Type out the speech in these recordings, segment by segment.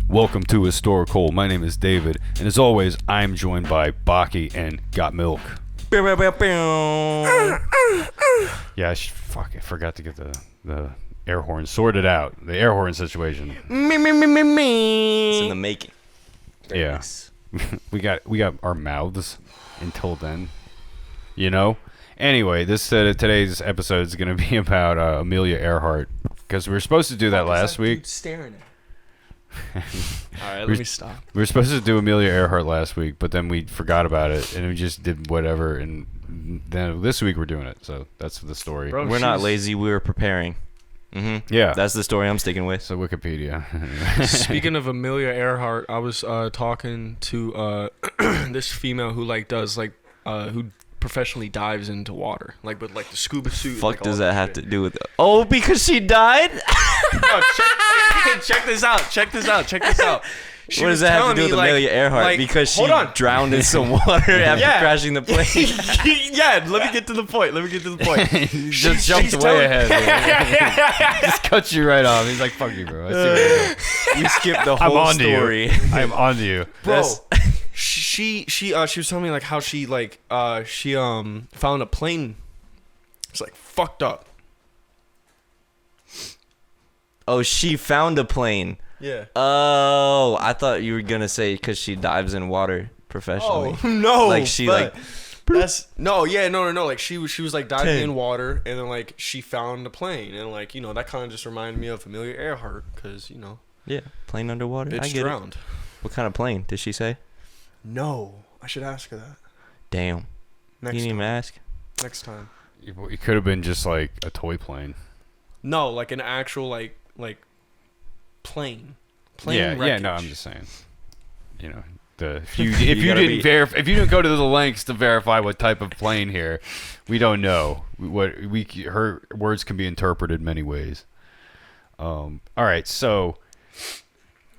Welcome to HistoricHole. My name is David, and as always, I'm joined by Baki and Got Milk. Yeah, I forgot to get the air horn sorted out. The air horn situation. It's in the making. Very Yeah. nice. we got our mouths until then, you know. Anyway, today's episode is going to be about Amelia Earhart, because we were supposed to do that last week. Dude staring at. All right, let me stop. We were supposed to do Amelia Earhart last week, but then we forgot about it, and we just did whatever. And then this week we're doing it, so that's the story. Bro, We're not lazy. We were preparing. Yeah, That's the story I'm sticking with. so Wikipedia. Speaking of Amelia Earhart, I was talking to this female who who professionally dives into water, like with like the scuba suit. Fuck does that have to do with it? Oh, because she died? No, check this out. Check this out. She What does was that have to telling do with me, Amelia Earhart? Because she hold on. drowned in some water after Yeah. crashing the plane. Yeah, let me get to the point. Just jumped she's way telling- ahead. Just cut you right off. He's like, "Fuck you, bro." I see what you're doing. We skipped the I'm whole on to story. you. I'm on to you. Bro, That's- she was telling me like how she found a plane. It's like fucked up. Oh, she found a plane. Yeah. Oh, I thought you were going to say because she dives in water professionally. Oh no! Like she but like... that's no. Like she was like diving Ten. in water, and then like she found a plane, and like that kind of just reminded me of Amelia Earhart because Yeah, plane underwater. I bitch get drowned. it. What kind of plane did she say? No, I should ask her that Damn. next You didn't even time. ask? Next time. It could have been just like a toy plane. No, like an actual like plane. Yeah. Wreckage. No, I'm just saying. If You you gotta didn't if you didn't go to the lengths to verify what type of plane here, we don't know. Her words can be interpreted many ways. All right, so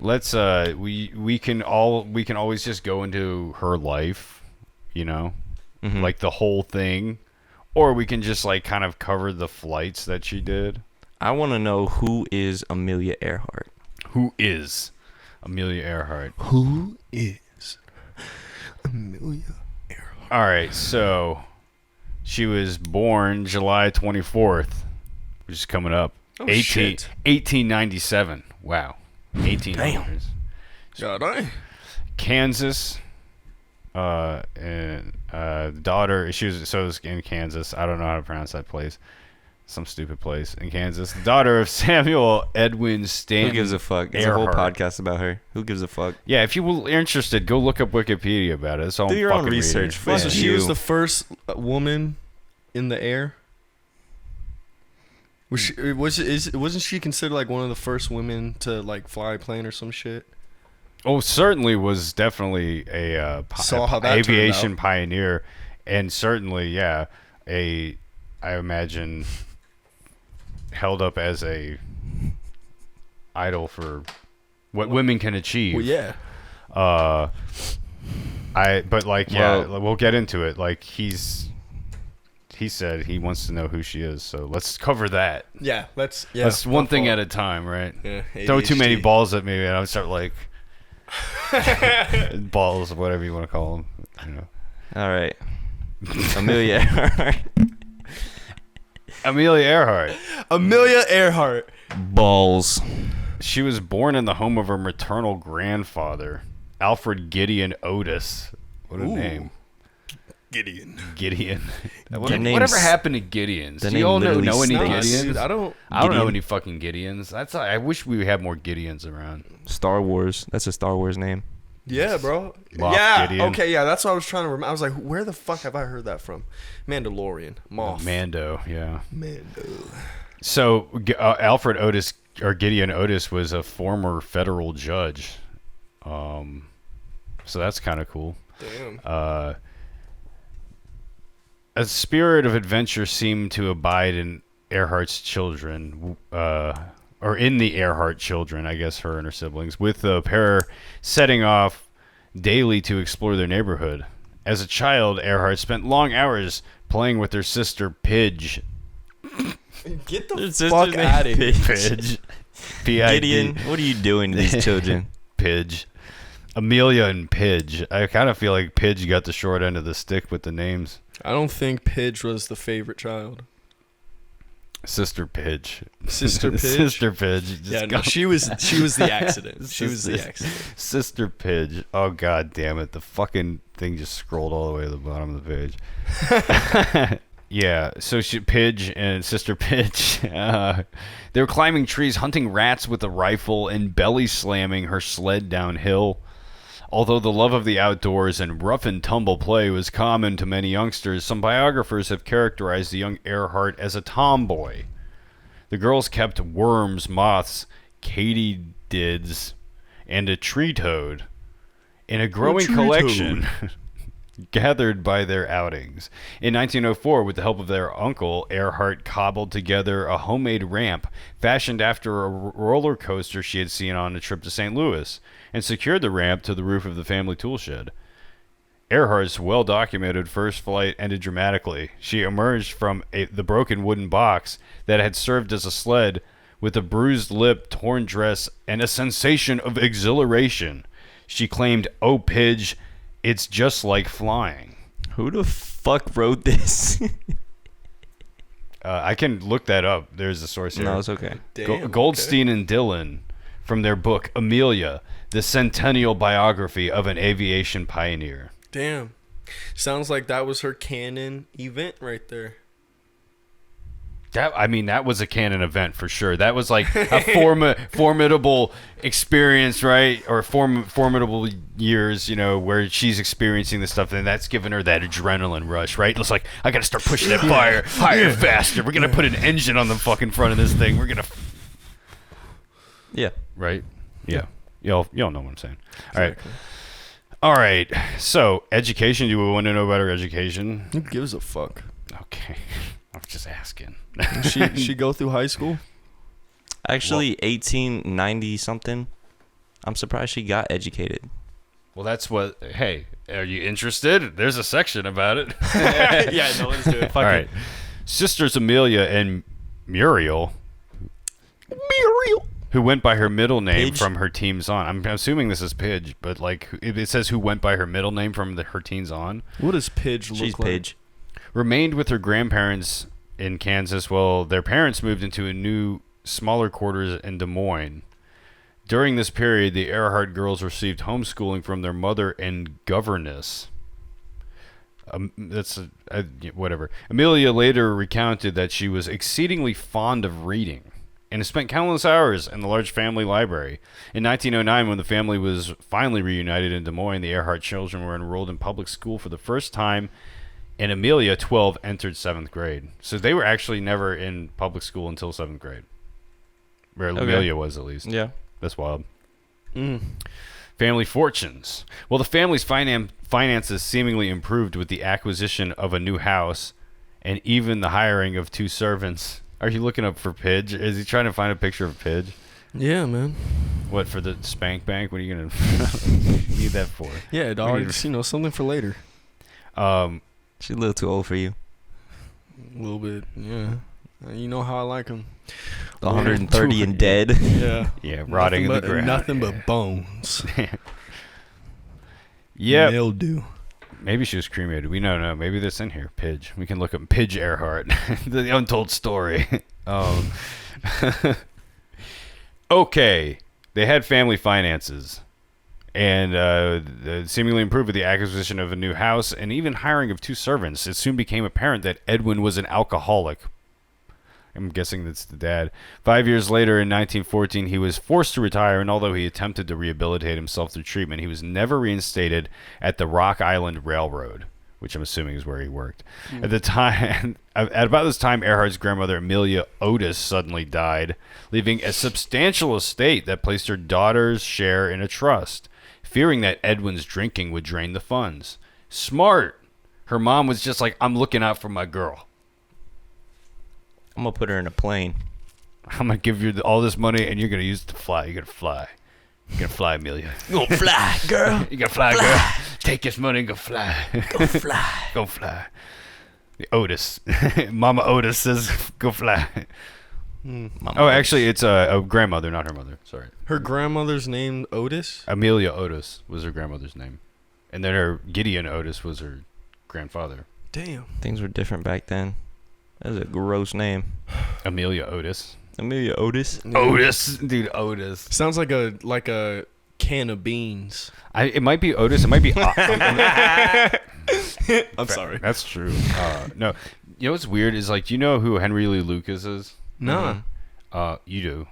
let's we can always just go into her life, Mhm. like the whole thing, or we can just like kind of cover the flights that she did. I want to know who is Amelia Earhart. Who is Amelia Earhart? Who is Amelia Earhart? All right, so she was born July 24th, which is coming up. Oh, shit. 1897. Wow. 1800s. God, I. Kansas. And the daughter, she was in Kansas. I don't know how to pronounce that place. Some stupid place in Kansas. The daughter of Samuel Edwin Stanton. Who gives a fuck? There's a whole Earhart. podcast about her. Who gives a fuck? Yeah, if you're interested, go look up Wikipedia about it. That's all Do I'm your own fucking research, reading. So Yeah. she was You. the first woman in the air. Wasn't she considered like one of the first women to like fly a plane or some shit? Oh, certainly was definitely a Saw how that turned aviation out. pioneer, and certainly, yeah, I imagine held up as a idol for what women can achieve. Well, yeah. We'll get into it. Like he said he wants to know who she is, so let's cover that. Yeah, let's One thing at a time, right? Yeah, Throw too many ADHD. balls at me, and I'll start like balls, whatever you want to call them. All right. Amelia Earhart. Amelia Earhart. Amelia Earhart. Balls. She was born in the home of her maternal grandfather, Alfred Gideon Otis. What a Ooh. name. Gideon. Gideon. The Whatever name's- happened to Gideons? the Do you name all know literally any stinks. Gideons? Dude, I I don't know Gideon. any fucking Gideons. I wish we had more Gideons around. Star Wars. That's a Star Wars name. Yeah, bro. Moff yeah. Gideon. Okay. Yeah, that's what I was trying to remember. I was like, where the fuck have I heard that from? Mandalorian. Moff. Mando, yeah. Mando. So Alfred Otis, or Gideon Otis, was a former federal judge. So that's kind of cool. Damn. A spirit of adventure seemed to abide in Earhart's children, or in the Earhart children, I guess her and her siblings, with the pair setting off daily to explore their neighborhood. As a child, Earhart spent long hours playing with her sister Pidge. Get the Their sister's fuck name out of here. Pidge. P-I-D. Gideon, what are you doing to these children? Pidge. Amelia and Pidge. I kind of feel like Pidge got the short end of the stick with the names. I don't think Pidge was the favorite child. Sister Pidge. Sister Pidge? Sister Pidge. Yeah, no, she was the accident. She was the accident. Sister Pidge. Oh, god damn it. The fucking thing just scrolled all the way to the bottom of the page. Yeah, so Pidge and Sister Pidge, they were climbing trees, hunting rats with a rifle, and belly slamming her sled downhill. Although the love of the outdoors and rough and tumble play was common to many youngsters, some biographers have characterized the young Earhart as a tomboy. The girls kept worms, moths, katydids, and a tree toad in a growing collection gathered by their outings. In 1904, with the help of their uncle, Earhart cobbled together a homemade ramp fashioned after a roller coaster she had seen on a trip to St. Louis, and secured the ramp to the roof of the family tool shed. Earhart's well-documented first flight ended dramatically. She emerged from the broken wooden box that had served as a sled with a bruised lip, torn dress, and a sensation of exhilaration. She claimed, "Oh, Pidge, it's just like flying." Who the fuck wrote this? I can look that up. There's a source here. No, it's okay. Damn, Goldstein and Dillon, from their book Amelia, the Centennial Biography of an Aviation Pioneer. Damn. Sounds like that was her canon event right there. That was a canon event for sure. That was like a formidable experience, right? Or formidable years, where she's experiencing this stuff, and that's giving her that adrenaline rush, right? It's like, I gotta start pushing that fire higher, faster. We're gonna put an engine on the fucking front of this thing. We're gonna... Yeah. Right? Yeah. Y'all know what I'm saying. All right. So, education. Do we want to know about her education? Who gives a fuck? Okay. I'm just asking. She go through high school? Actually, 1890 something. I'm surprised she got educated. Well, that's what... Hey, are you interested? There's a section about it. Yeah, no, let's do it. All right. Sisters Amelia and Muriel, who went by her middle name Pidge? from her teens on. I'm assuming this is Pidge, but like it says who went by her middle name from her teens on. What does Pidge look like? She's Pidge. Remained with her grandparents in Kansas while their parents moved into a new, smaller quarters in Des Moines. During this period, the Earhart girls received homeschooling from their mother and governess. Whatever. Amelia later recounted that she was exceedingly fond of reading and spent countless hours in the large family library. In 1909, when the family was finally reunited in Des Moines, the Earhart children were enrolled in public school for the first time, and Amelia, 12, entered 7th grade. So they were actually never in public school until 7th grade. Where Amelia was, at least. Yeah. That's wild. Family fortunes. Well, the family's finances seemingly improved with the acquisition of a new house and even the hiring of 2 servants. Are you looking up for Pidge? Is he trying to find a picture of Pidge? Yeah, man. What, for the spank bank? What are you going to need that for? Yeah, dog. Just, something for later. She's a little too old for you. A little bit, yeah. You know how I like them. 130 and dead. Yeah. Yeah, rotting in the ground. Nothing but bones. Yeah. Mildew. Maybe she was cremated. We don't know. Maybe that's in here. Pidge. We can look up Pidge Earhart. The untold story. Okay. They had family finances. And seemingly improved with the acquisition of a new house and even hiring of 2 servants. It soon became apparent that Edwin was an alcoholic. I'm guessing that's the dad. 5 years later, in 1914, he was forced to retire, and although he attempted to rehabilitate himself through treatment, he was never reinstated at the Rock Island Railroad, which I'm assuming is where he worked. At about this time, Earhart's grandmother, Amelia Otis, suddenly died, leaving a substantial estate that placed her daughter's share in a trust, fearing that Edwin's drinking would drain the funds. Smart. Her mom was just like, I'm looking out for my girl. I'm going to put her in a plane. I'm going to give you all this money, and you're going to use it to fly. You're going to fly. You're going to fly, Amelia. You're going to fly, girl. You're going to fly, girl. Take this money and go fly. Go fly. Go fly. The Otis. Mama Otis says, go fly. My Oh, mom. actually, it's a grandmother, not her mother. Sorry. Her grandmother's name Otis. Amelia Otis was her grandmother's name. And then her Gideon Otis was her grandfather. Damn. Things were different back then. That was a gross name. Amelia Otis. Amelia Otis. Otis. Dude, Otis. Sounds like a can of beans. It might be Otis. It might be... I'm sorry. That's true. No. You know what's weird is, like, you know who Henry Lee Lucas is? Nah. You do.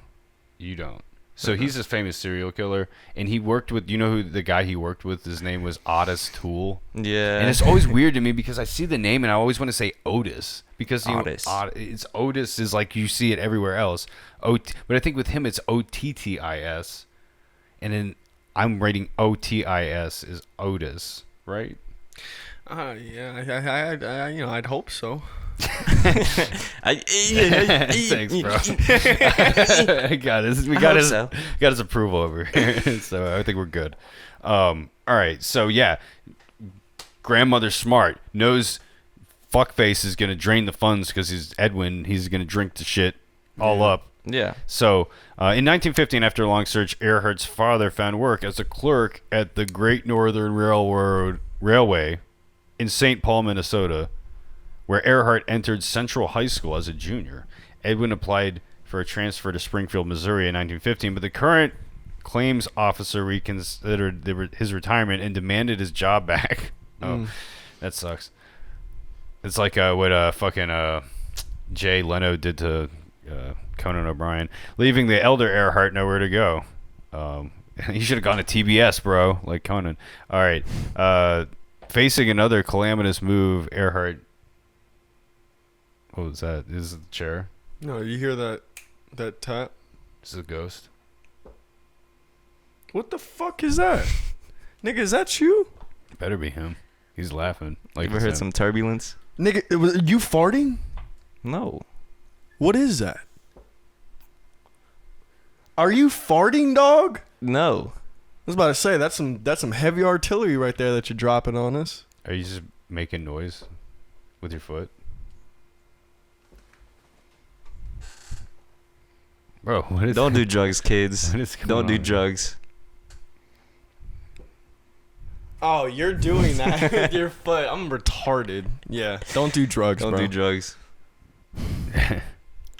You don't. So he's this famous serial killer, and he worked with, you know who the guy he worked with, his name was Otis Toole. Yeah. And it's always weird to me because I see the name and I always want to say Otis because Otis. It's Otis is like you see it everywhere else. But I think with him it's Ottis, and then I'm writing Otis is Otis, right? Yeah. I I'd hope so. Thanks, bro. I got his. We got his. so. Got his approval over here, so I think we're good. All right, so yeah, grandmother smart knows fuckface is gonna drain the funds because he's Edwin. He's gonna drink the shit all up. Yeah. So, in 1915, after a long search, Earhart's father found work as a clerk at the Great Northern Railway in St. Paul, Minnesota, where Earhart entered Central High School as a junior. Edwin applied for a transfer to Springfield, Missouri in 1915, but the current claims officer reconsidered his retirement and demanded his job back. Oh, that sucks. It's like what fucking Jay Leno did to Conan O'Brien, leaving the elder Earhart nowhere to go. He should have gone to TBS, bro, like Conan. All right. Facing another calamitous move, Earhart... What was that? Is it the chair? No, you hear that tap? Is it a ghost? What the fuck is that? Nigga, is that you? Better be him. He's laughing. Like Ever heard some turbulence? Nigga, you farting? No. What is that? Are you farting, dog? No. I was about to say that's some heavy artillery right there that you're dropping on us. Are you just making noise with your foot? Bro, what is Don't do drugs, kids. What is going Don't do on? drugs. Oh, you're doing that with your foot. I'm retarded. Yeah, don't do drugs, Don't bro. do drugs.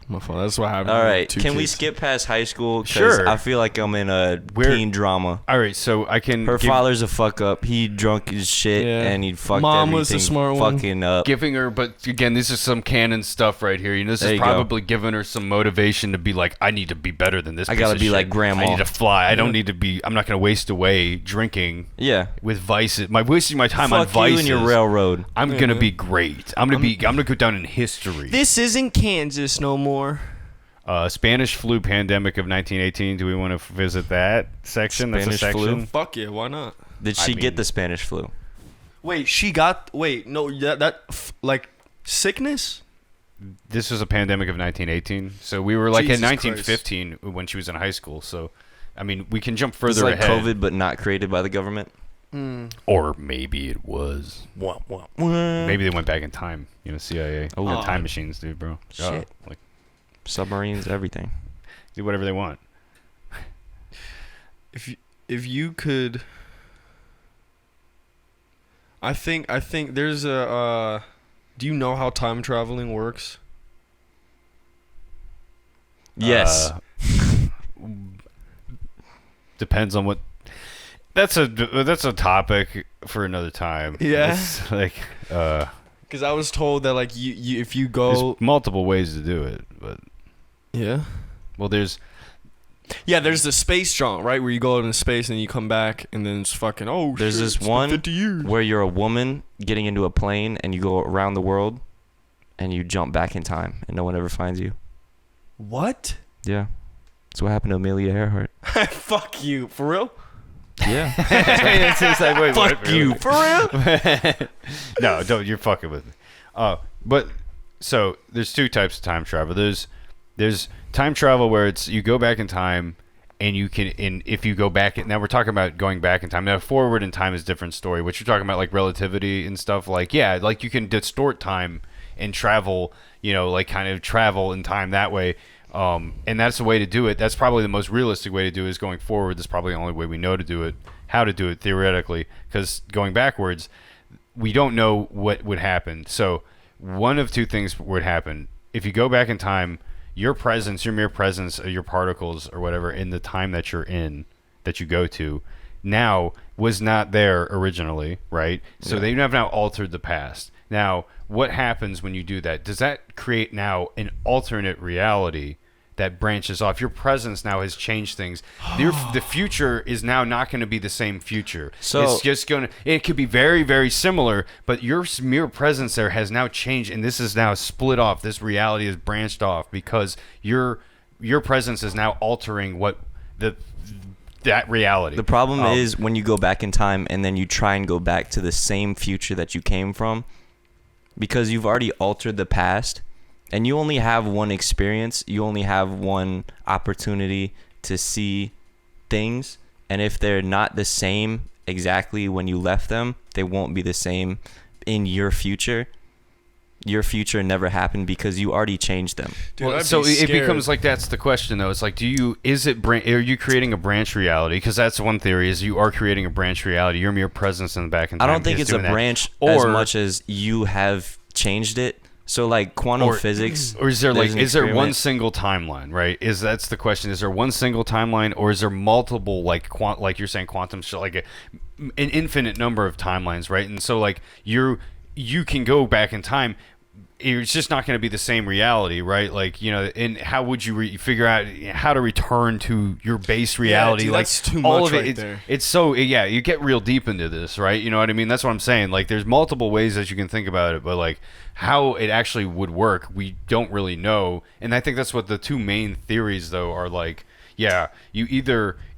My fault. That's what happened. All right. Two Can we kids. skip past high school? 'Cause Sure. I feel like I'm in a We're- teen drama. All right, so I can Her give- father's a fuck up. He drunk as shit Yeah. and he fucked Mom everything was the smart one. fucking up. giving her, but again, this is some canon stuff right here. You know, this There is you go. probably giving her some motivation to be like, I need to be better than this. I piece gotta of be shit. like grandma. I need to fly. I don't need to be. I'm not gonna waste away drinking Yeah. with vices. Wasting my time on Fuck vices. you and your railroad. I'm gonna be great. I'm gonna go down in history. This isn't Kansas no more. Spanish flu pandemic of 1918. Do we want to visit that section? That's a Spanish flu? section. Fuck yeah, why not? Did I she mean- get the Spanish flu? Wait, no, like sickness? This was a pandemic of 1918. So we were like in Jesus 1915 when she was in high school. So, I mean, we can jump It's further like ahead. COVID, but not created by the government. Or maybe it was. Maybe they went back in time. You know, CIA. Oh. They're time machines, dude, bro. Shit. Like, Submarines, everything. do whatever they want. If you could, I think there's a. Do you know how time traveling works? Yes. Depends on what. That's a topic for another time. Yeah. It's like Because I was told that like you if you there's go multiple ways to do it, but yeah there's there's the space jaunt right where you go into space and you come back and then it's fucking There's shit, this it's been one 50 years. where you're a woman getting into a plane and you go around the world and you jump back in time and no one ever finds you. What? Yeah. That's what happened to Amelia Earhart. Fuck you for real? Yeah. it's like, wait, what? Fuck you for real? No, don't. You're fucking with me. But so there's two types of time travel. There's time travel where it's you go back in time and you can. And if you go back, now we're talking about going back in time. Now forward in time is a different story. What you're talking about, like relativity and stuff. Like like you can distort time and travel. You know, like kind of travel in time that way. And that's the way to do it. That's probably the most realistic way to do it is going forward. That's probably the only way we know to do it, how to do it theoretically, because going backwards, we don't know what would happen. So one of two things would happen. If you go back in time, your presence, your mere presence, your particles or whatever in the time that you're in, that you go to, now was not there originally, right? So they have now altered the past. Now, what happens when you do that? Does that create now an alternate reality that branches off? Your presence now has changed things. The future is now not going to be the same future. So it's just going to, it could be very, very similar, but your mere presence there has now changed, and this is now split off. This reality is branched off because your presence is now altering what that reality. the problem is when you go back in time and then you try and go back to the same future that you came from, because you've already altered the past and you only have one experience, you only have one opportunity to see things, and if they're not the same exactly when you left them, they won't be the same in your future. Your future never happened because you already changed them. Dude, Well, I'd so be it scared. becomes like that's the question though. It's like, are you creating a branch reality? Because that's one theory is you are creating a branch reality. Your mere presence in the back in time. I don't think is it's a doing that. branch as Or- much as you have changed it. So like quantum physics, Or is there there's an is there one experiment. single timeline, right? That's the question. Is there one single timeline, or is there multiple like you're saying quantum shit, like an infinite number of timelines, right? And so like you can go back in time. It's just not going to be the same reality, right? Like, you know, and how would you figure out how to return to your base reality? dude, like that's too all much of it, right it's, there. it's so you get real deep into this, right? You know what I mean? That's what I'm saying. Like, there's multiple ways that you can think about it, but like how it actually would work, we don't really know. And I think that's what the two main theories though are like. Yeah,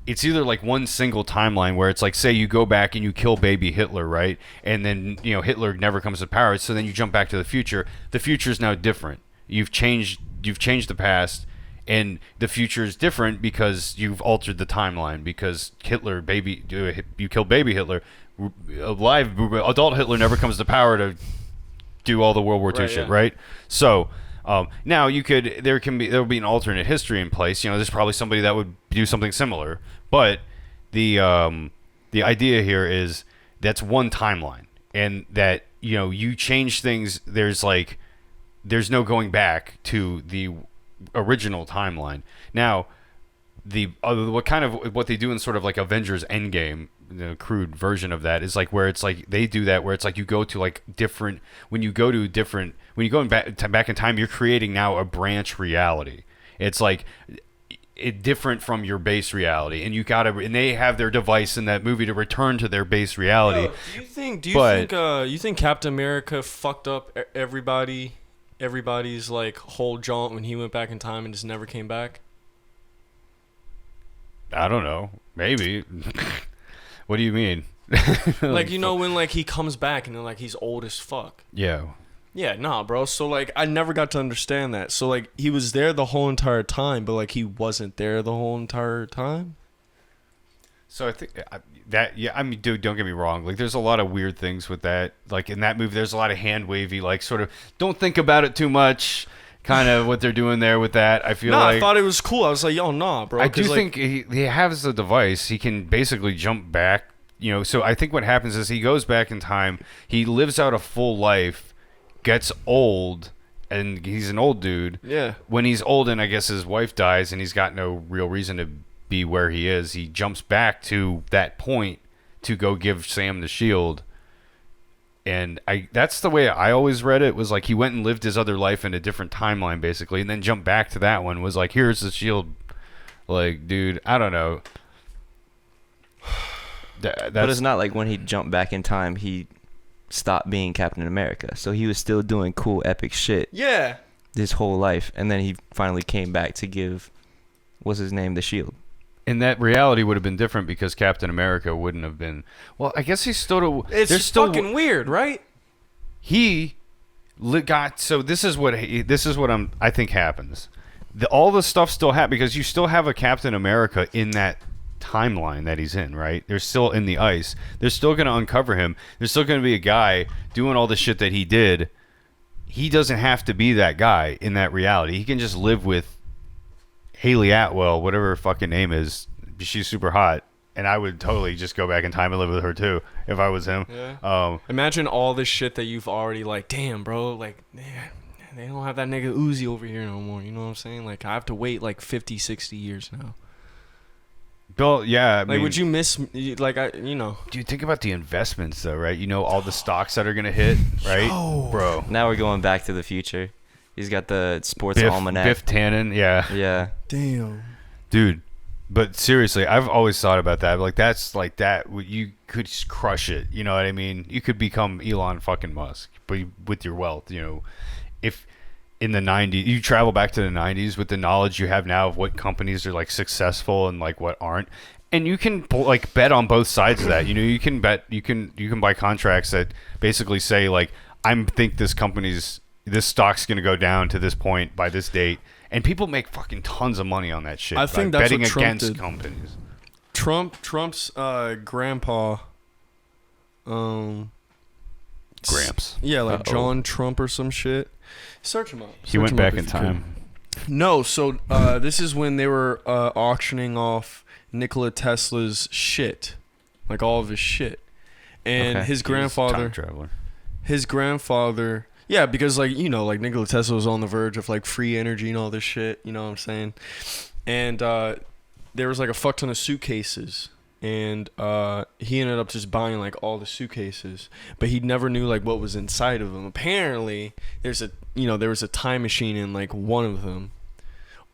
it's either like one single timeline where it's like, say you go back and you kill baby Hitler, right? And then, you know, Hitler never comes to power. So then you jump back to the future. The future is now different. You've changed the past, and the future is different because you've altered the timeline. Because you killed baby Hitler, alive adult Hitler never comes to power to do all the World War II Right, shit, yeah. right? So now there'll be an alternate history in place. You know, there's probably somebody that would do something similar, but the idea here is that's one timeline, and that, you know, you change things. There's no going back to the original timeline. Now, what they do in sort of like Avengers Endgame, the crude version of that is like where it's like they do that where it's like you go to like different when you go back in time, you're creating now a branch reality. It's like different from your base reality, and and they have their device in that movie to return to their base reality. Yo, you think Captain America fucked up everybody's like whole jaunt when he went back in time and just never came back? I don't know, maybe. What do you mean? Like, you know, when like he comes back and then like he's old as fuck. Yeah. Yeah, nah, bro. So like I never got to understand that. So like he was there the whole entire time, but like he wasn't there the whole entire time. So I think I mean, dude, don't get me wrong. Like, there's a lot of weird things with that. Like in that movie, there's a lot of hand wavy, like sort of don't think about it too much, kind of what they're doing there with that. I feel like I thought it was cool. I was like, yo, nah, bro. I do 'Cause, like, think he has a device. He can basically jump back. You know, so I think what happens is he goes back in time. He lives out a full life, gets old, and he's an old dude. yeah. When he's old and I guess his wife dies and he's got no real reason to be where he is, he jumps back to that point to go give Sam the shield. And that's the way I always read it, was like he went and lived his other life in a different timeline basically, and then jumped back to that one, was like, here's the shield. Like, dude, I don't know. But it's not like when he jumped back in time, he stopped being Captain America. So he was still doing cool, epic shit Yeah. his whole life, and then he finally came back to give, what's his name, the shield. And that reality would have been different because Captain America wouldn't have been. Well, I guess he's still. It's there's still fucking weird, right? So this is what I think happens. All the stuff still happens because you still have a Captain America in that timeline that he's in, right? They're still in the ice. They're still going to uncover him. There's still going to be a guy doing all the shit that he did. He doesn't have to be that guy in that reality. He can just live with Haley Atwell, whatever her fucking name is, she's super hot. And I would totally just go back in time and live with her too if I was him. Yeah. Imagine all this shit that you've already like. Damn, bro. Like, man, they don't have that nigga Uzi over here no more. You know what I'm saying? Like, I have to wait like 50, 60 years now. Bill, yeah. I Like, mean, would you miss? Like, you know. do you think about the investments though, right? You know all the stocks that are gonna hit, right, Yo. bro? Now we're going back to the future. He's got the sports almanac. Biff Tannen, yeah. Yeah. Damn. Dude, but seriously, I've always thought about that. Like, that's like that. You could just crush it. You know what I mean? You could become Elon fucking Musk, but with your wealth, you know, if in the 90s, you travel back to the 90s with the knowledge you have now of what companies are like successful and like what aren't. And you can like bet on both sides of that. You know, you can bet, you can buy contracts that basically say like, think this stock's going to go down to this point by this date. And people make fucking tons of money on that shit. I think that's betting what Trump against did. companies. Trump's grandpa, Gramps. yeah, like Uh-oh. John Trump or some shit. Search him up. He went back in time. No, so this is when they were auctioning off Nikola Tesla's shit, like all of his shit, and Okay. his He was a time grandfather. traveler. His grandfather, yeah, because like you know, like Nikola Tesla was on the verge of like free energy and all this shit. You know what I'm saying? And there was like a fuck ton of suitcases, and he ended up just buying like all the suitcases, but he never knew like what was inside of them. Apparently, there was a time machine in like one of them,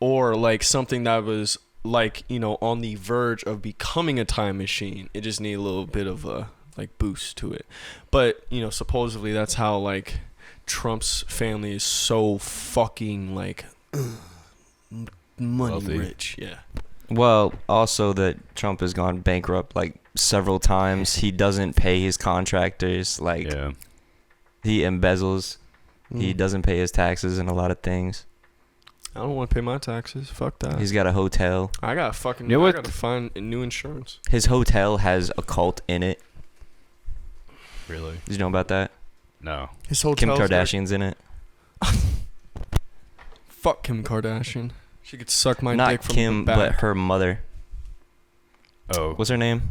or like something that was like on the verge of becoming a time machine. It just needed a little bit of a like boost to it. But supposedly that's how like Trump's family is so fucking like money Wealthy. rich. Yeah. Well, also that Trump has gone bankrupt like several times. He doesn't pay his contractors. Like Yeah. he embezzles. He doesn't pay his taxes and a lot of things. I don't want to pay my taxes. Fuck that. He's got a hotel. I gotta fucking. You know I what? gotta find new insurance. His hotel has a cult in it. Really? Did you know about that? No. His Kim hotel's Kardashian's in it. Fuck Kim Kardashian. She could suck my Not dick from Kim, the back. but her mother. Oh. What's her name?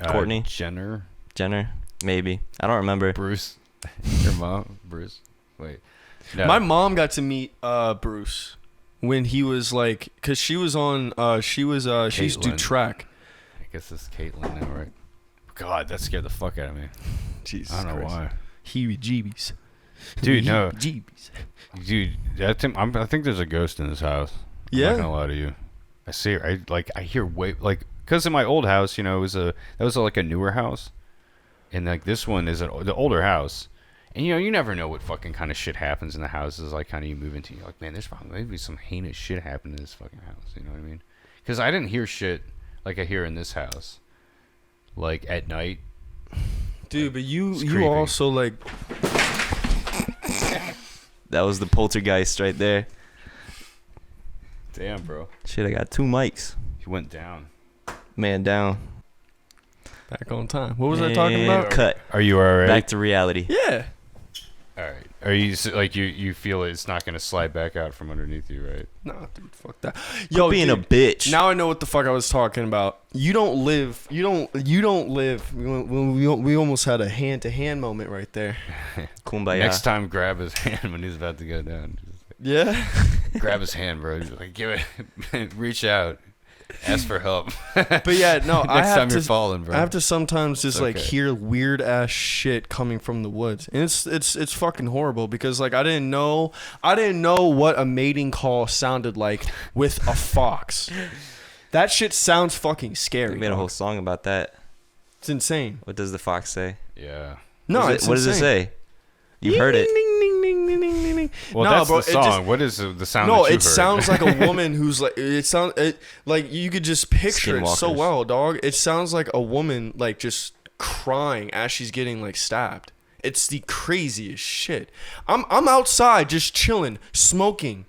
Courtney? Jenner. Jenner? Maybe. I don't remember. Bruce. Your mom. Bruce. Wait. No. My mom got to meet Bruce when he was like, cause she was on. She used to do Caitlyn. track. I guess it's Caitlyn now, right? God, that scared the fuck out of me. Jesus I don't know why. Heebie-jeebies. Dude, no. Heebie-jeebies. Dude, I think there's a ghost in this house. I'm Yeah? not gonna lie to you. I see her. I hear because in my old house, that was like a newer house, and like this one is the older house, and you never know what fucking kind of shit happens in the houses. Like kind of you move into, you're like, man, there's probably maybe some heinous shit happened in this fucking house. You know what I mean? Because I didn't hear shit like I hear in this house, like at night. Dude, but It's you creepy. also like. That was the poltergeist right there. Damn, bro, Shit, I got 2 mics. he went down. Man down. Back on time. What was I talking And about? Cut. Are you alright? Back to reality. Yeah. All right. Are you like you feel it's not gonna slide back out from underneath you, right? Nah, dude, fuck that. Yo, being a dude, bitch. Now I know what the fuck I was talking about. You don't live. We almost had a hand-to-hand moment right there. Kumbaya. Next time, grab his hand when he's about to go down. Just Yeah. grab his hand, bro. Just like give it, reach out, ask for help. But yeah, no, I Next have time to. you're falling, bro. I have to sometimes just like Okay. hear weird ass shit coming from the woods, and it's fucking horrible because like I didn't know what a mating call sounded like with a fox. That shit sounds fucking scary. We made a dog. whole song about that. It's insane. What does the fox say? Yeah. No, What it's does it insane. say? You heard it. Ding, ding, ding, ding, ding, ding, ding. Well, No, that's bro, the it song. just- What is the sound? No, that it you've heard? sounds like a woman who's like like you could just picture it so Skinwalkers. well, dog. It sounds like a woman like just crying as she's getting like stabbed. It's the craziest shit. I'm outside just chilling, smoking,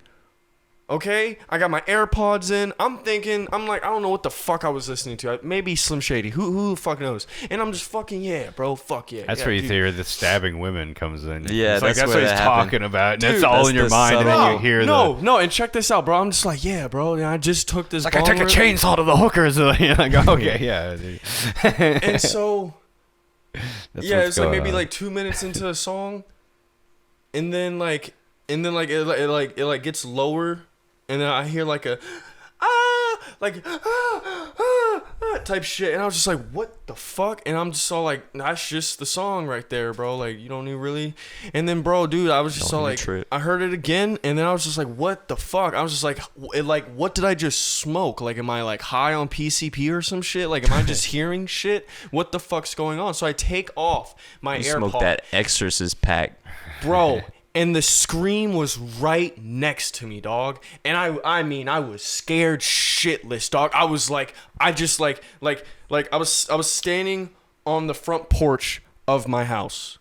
Okay, I got my AirPods in. I'm thinking, I'm like, I don't know what the fuck I was listening to. Maybe Slim Shady. Who the fuck knows? And I'm just fucking, yeah, bro. Fuck yeah. That's yeah, where you dude. hear the stabbing women comes in. Yeah, it's like, that's that's where what he's that happened. talking about, and Dude, it's all that's in your the mind, and then subtle- you hear No, and check this out, bro. I'm just like, yeah, bro. And I just took this. like I took a bong rip. chainsaw to the hookers. And I go, okay, yeah. And so, That's yeah, what's it's like going maybe on. like 2 minutes into a song, and then it gets lower, and then I hear like a type shit, and I was just like, what the fuck? And I'm just all like, that's just the song right there, bro. Like, you don't even really. And then, bro, dude, I was just Don't all even like, trip. I heard it again, and then I was just like, what the fuck? I was just like, what did I just smoke? Like, am I like high on PCP or some shit? Like, am I just hearing shit? What the fuck's going on? So I take off my You AirPod, smoked that Exorcist pack. bro. And the scream was right next to me, dog. And I mean, I was scared shitless, dog. I was like, I was standing on the front porch of my house,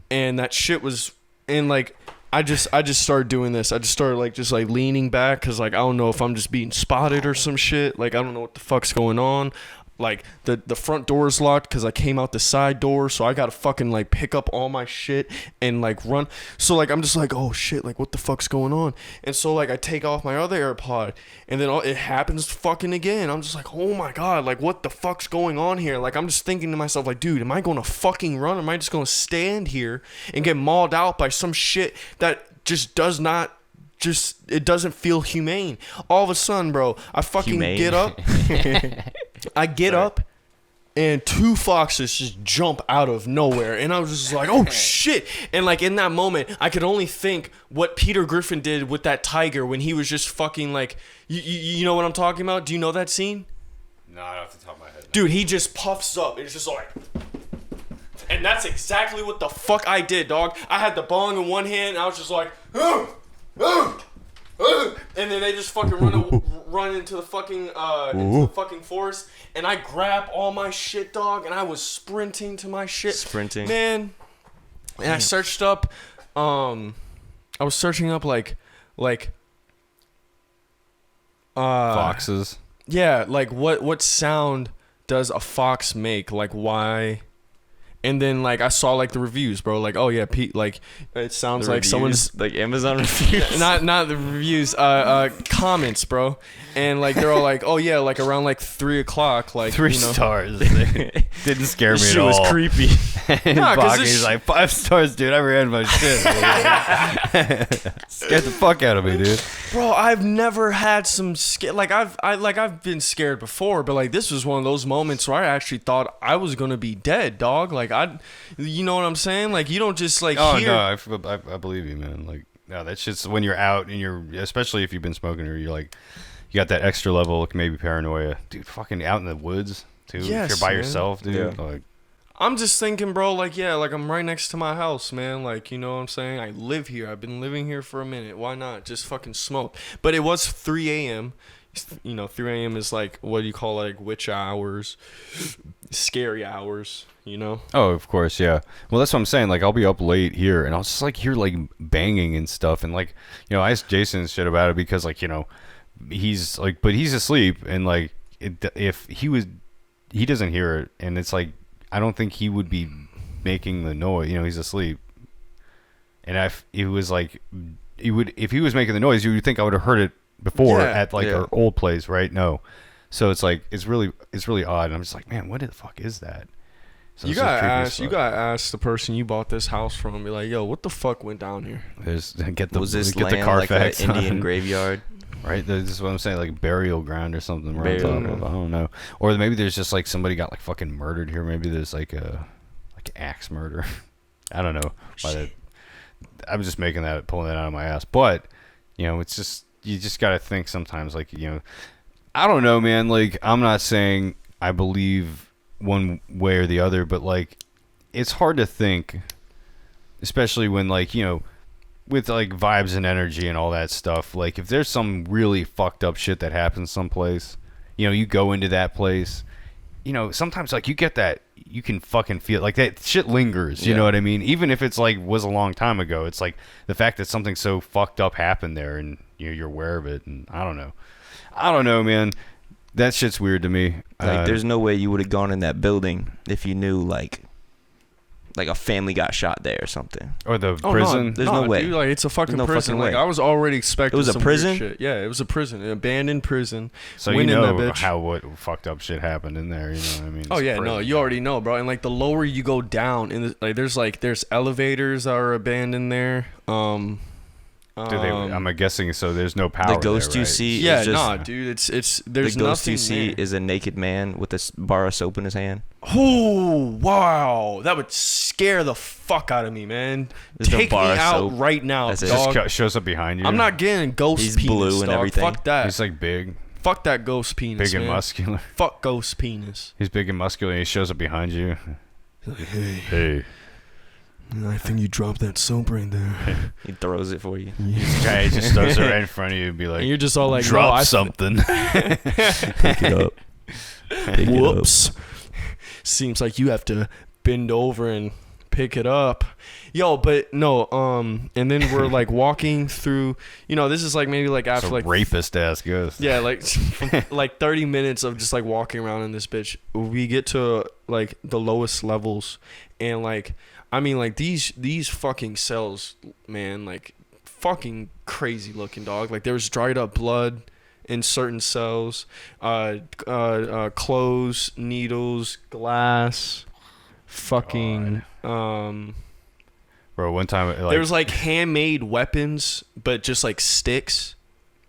and that shit was, and like, I just started doing this. I just started like leaning back, cause like I don't know if I'm just being spotted or some shit. Like I don't know what the fuck's going on. Like the front door is locked because I came out the side door, so I gotta fucking like pick up all my shit and like run. So like I'm just like, oh shit, like what the fuck's going on? And so like I take off my other AirPod, and then it happens fucking again. I'm just like, oh my god, like what the fuck's going on here? Like I'm just thinking to myself, like, dude, am I gonna fucking run? Or am I just gonna stand here and get mauled out by some shit that just does not? It doesn't feel humane. All of a sudden, bro, I fucking Humane. get up. I get up, and two foxes just jump out of nowhere, and I was just like, oh shit. And like in that moment, I could only think what Peter Griffin did with that tiger when he was just fucking like, you know what I'm talking about? Do you know that scene? Not off the top of my head. Dude, he just puffs up, and it's just like, and that's exactly what the fuck I did, dog. I had the bong in one hand, and I was just like, and then they just fucking run into the fucking forest, and I grab all my shit, dog, and I was sprinting to my shit. Sprinting. Man. And I searched up, I was searching up like Foxes. yeah, like what sound does a fox make? Like why? And then like I saw like the reviews, bro. Like, oh yeah, Pete. Like it sounds The like reviews, someone's like Amazon reviews. not the reviews, comments, bro. And like they're all like, oh yeah, like around like 3 o'clock, like 3 you know. stars. Didn't scare me This at shit all. was creepy. And Nah, 'cause Baki's this like 5 stars, dude. I ran my shit. Scared the fuck out of me, dude. Bro, I've never had some like I've been scared before, but like this was one of those moments where I actually thought I was gonna be dead, dog. Like you know what I'm saying? Like you don't just like Oh hear. no, I believe you, man. Like no, that's just when you're out and you're, especially if you've been smoking or you're like, you got that extra level, like maybe paranoia, dude. Fucking out in the woods too. If Yes, you're by man. yourself, dude. Yeah. Like, I'm just thinking, bro, like, yeah, like, I'm right next to my house, man. Like, you know what I'm saying? I live here. I've been living here for a minute. Why not? Just fucking smoke. But it was 3 a.m. You know, 3 a.m. is like, what do you call, like, witch hours? Scary hours, you know? oh, of course, yeah. Well, that's what I'm saying. Like, I'll be up late here, and I'll just like hear like banging and stuff, and like, you know, I asked Jason and shit about it because, like, you know, he's like, but he's asleep, and like, if he doesn't hear it, and it's like, I don't think he would be making the noise. You know, he's asleep, and if it was like, if he was making the noise, you would think I would have heard it before Yeah, at like yeah. our old place, right? No, so it's like it's really odd, and I'm just like, man, what the fuck is that? So You it's just gotta creepy as ask. You fuck. gotta ask the person you bought this house from. And be like, yo, what the fuck went down here? There's get the Was this get the land like an Carfax Indian on. graveyard? Right, this is what I'm saying, like burial ground or something. We're on Burial top of. ground. I don't know, or maybe there's just like somebody got like fucking murdered here. Maybe there's like a axe murder. I don't know. I'm just pulling that out of my ass. But you know, it's just you just gotta think sometimes. Like, you know, I don't know, man. Like, I'm not saying I believe one way or the other, but like, it's hard to think, especially when like, you know, with like vibes and energy and all that stuff. Like, if there's some really fucked up shit that happens someplace, you know, you go into that place, you know, sometimes like you get that, you can fucking feel like that shit lingers. You know what I mean? Even if it's like was a long time ago, it's like the fact that something so fucked up happened there, and you're aware of it, and I don't know, man. That shit's weird to me. Like, there's no way you would have gone in that building if you knew like a family got shot there or something. or the prison. There's no way. Dude, like it's a fucking There's no prison. fucking Like way. I was already expecting. It was a some weird prison? shit. Yeah, it was a prison, an abandoned prison. So you Went in that know bitch. what fucked up shit happened in there. You know what I mean? Oh It's yeah, no, prison. you already know, bro. And like the lower you go down, in there's elevators that are abandoned there. I'm guessing so. There's no power. The ghost there, you right? see Yeah, is just nah, dude. It's the there's ghost nothing you see there. is a naked man with a bar of soap in his hand. Oh wow, that would scare the fuck out of me, man. There's no Take me bar of out soap. right now, That's it. dog. Just shows up behind you. I'm not getting ghost He's penis, blue and dog. everything. Fuck that. He's like big, Fuck that ghost penis, big and man. muscular. Fuck ghost penis. He's big and muscular. And he shows up behind you. Hey, Hey, I think you dropped that soap right there. He throws it for you. guy just throws it right in front of you and be And like, you're just all like, drop no, I something. Pick it up. Pick it up. Whoops. Seems like you have to bend over and pick it up. Yo, but no, and then we're like walking through, this is like maybe like It's after a like rapist ass ghost. yeah, like like 30 minutes of just like walking around in this bitch. We get to like the lowest levels, and like I mean like these fucking cells, man, like fucking crazy looking, dog. Like there was dried up blood in certain cells, clothes, needles, glass, fucking Bro, one time, like, there was like handmade weapons, but just like sticks,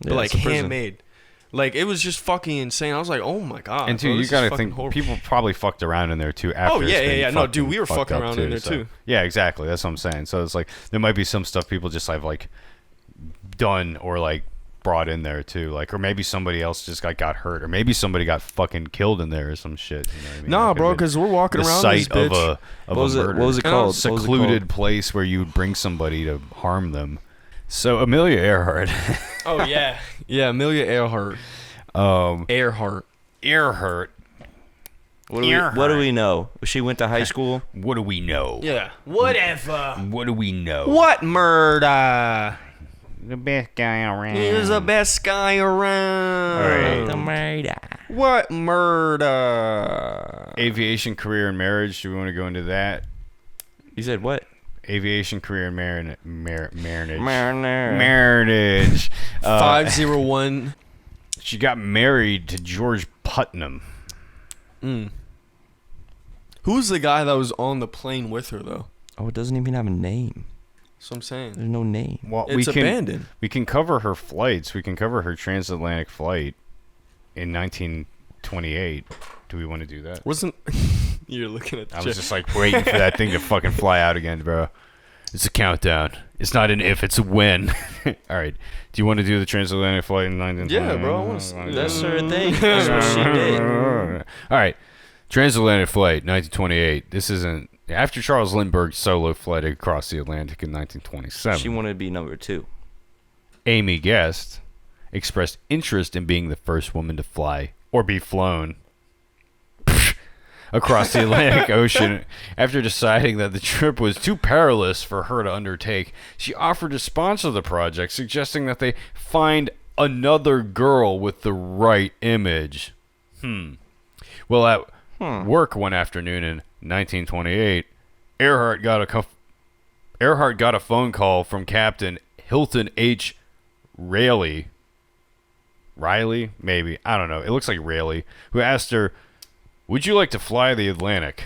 Yeah, but like it's a prison. handmade. Like it was just fucking insane. I was like, oh my god. and bro, two, you this is gotta fucking think horrible. people probably fucked around in there too. After Oh, yeah, it's yeah, been yeah. No, dude, we were fucked fucking up around in there, too. Yeah, exactly. That's what I'm saying. So it's like there might be some stuff people just have like done or like brought in there too, like, or maybe somebody else just got hurt, or maybe somebody got fucking killed in there or some shit. You know what I mean? Nah, That bro, could've been because we're walking the around site this bitch. of What was a it? murder. What was it called? What was it Secluded called? place where you would bring somebody to harm them. So Amelia Earhart. Oh yeah, yeah. Amelia Earhart. Earhart. Earhart. What do we know? She went to high school. What do we know? Yeah. Whatever. What do we know? What murder? The best guy around. He was the best guy around. All right. The murder. What murder? Aviation, career, and marriage. Do we want to go into that? You said what? Aviation, career, and marriage. Murder. Marriage. 501. She got married to George Putnam. Who's the guy that was on the plane with her though? Oh, it doesn't even have a name. That's what I'm saying. There's no name. Well, It's abandoned. We can cover her flights. We can cover her transatlantic flight in 1928. Do we want to do that? Wasn't you're looking at the I check. was just like waiting for that thing to fucking fly out again, bro. It's a countdown. It's not an if, it's a when. All right. Do you want to do the transatlantic flight in 1928? Yeah, bro, I wanna see that. That's her thing. That's what she did. All right. Transatlantic flight, 1928. This isn't after Charles Lindbergh's solo flight across the Atlantic in 1927. She wanted to be number 2. Amy Guest expressed interest in being the first woman to fly or be flown across the Atlantic Ocean. After deciding that the trip was too perilous for her to undertake, she offered to sponsor the project, suggesting that they find another girl with the right image. Well, at work one afternoon in 1928, Earhart got a phone call from Captain Hilton H. Riley, maybe, I don't know. It looks like Rayleigh, who asked her, "Would you like to fly the Atlantic?"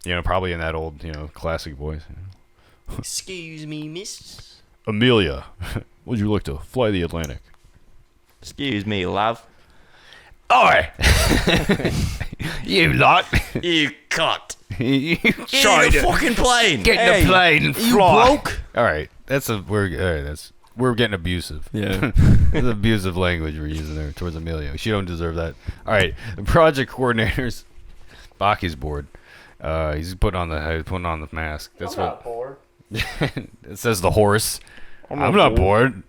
You know, probably in that old, classic voice. Excuse me, miss. Amelia, would you like to fly the Atlantic? Excuse me, love. Oi! You lot! You cut. You Get tried in the to fucking plane. get in the plane and you fly. broke? All right, we're getting abusive. Yeah. It's abusive language we're using there towards Amelia. She don't deserve that. All right, the project coordinators. Baki's bored. He's putting on the mask. That's what. bored. It says the horse. I'm not bored.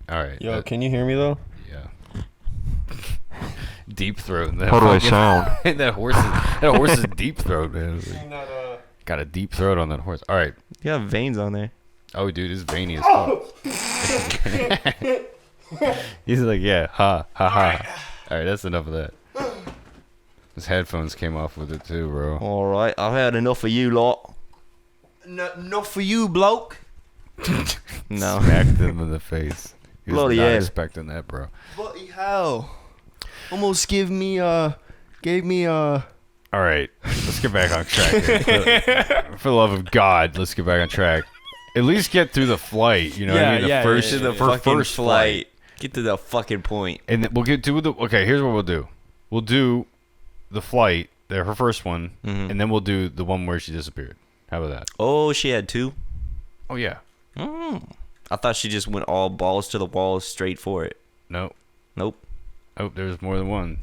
All right. Yo, can you hear me though? Yeah. Deep throat. How do I sound? that horse is deep throat, man. Got a deep throat on that horse. All right. You have veins on there. Oh, dude, it's veiny as fuck. He's like, yeah, ha, ha, ha. All right, that's enough of that. His headphones came off with it too, bro. All right, I've had enough of you lot. Not for you, bloke. No. Smacked him in the face. He was Bloody not hell. expecting that, bro. Bloody hell. Almost gave me All right, let's get back on track here. For the love of God, let's get back on track. At least get through the flight, you know what I mean? The first flight. Get to the fucking point. And then we'll get to the... Okay, here's what we'll do. We'll do the flight, her first one, and then we'll do the one where she disappeared. How about that? Oh, she had 2? Oh, yeah. I thought she just went all balls to the wall straight for it. No. Nope. Oh, there's more than one.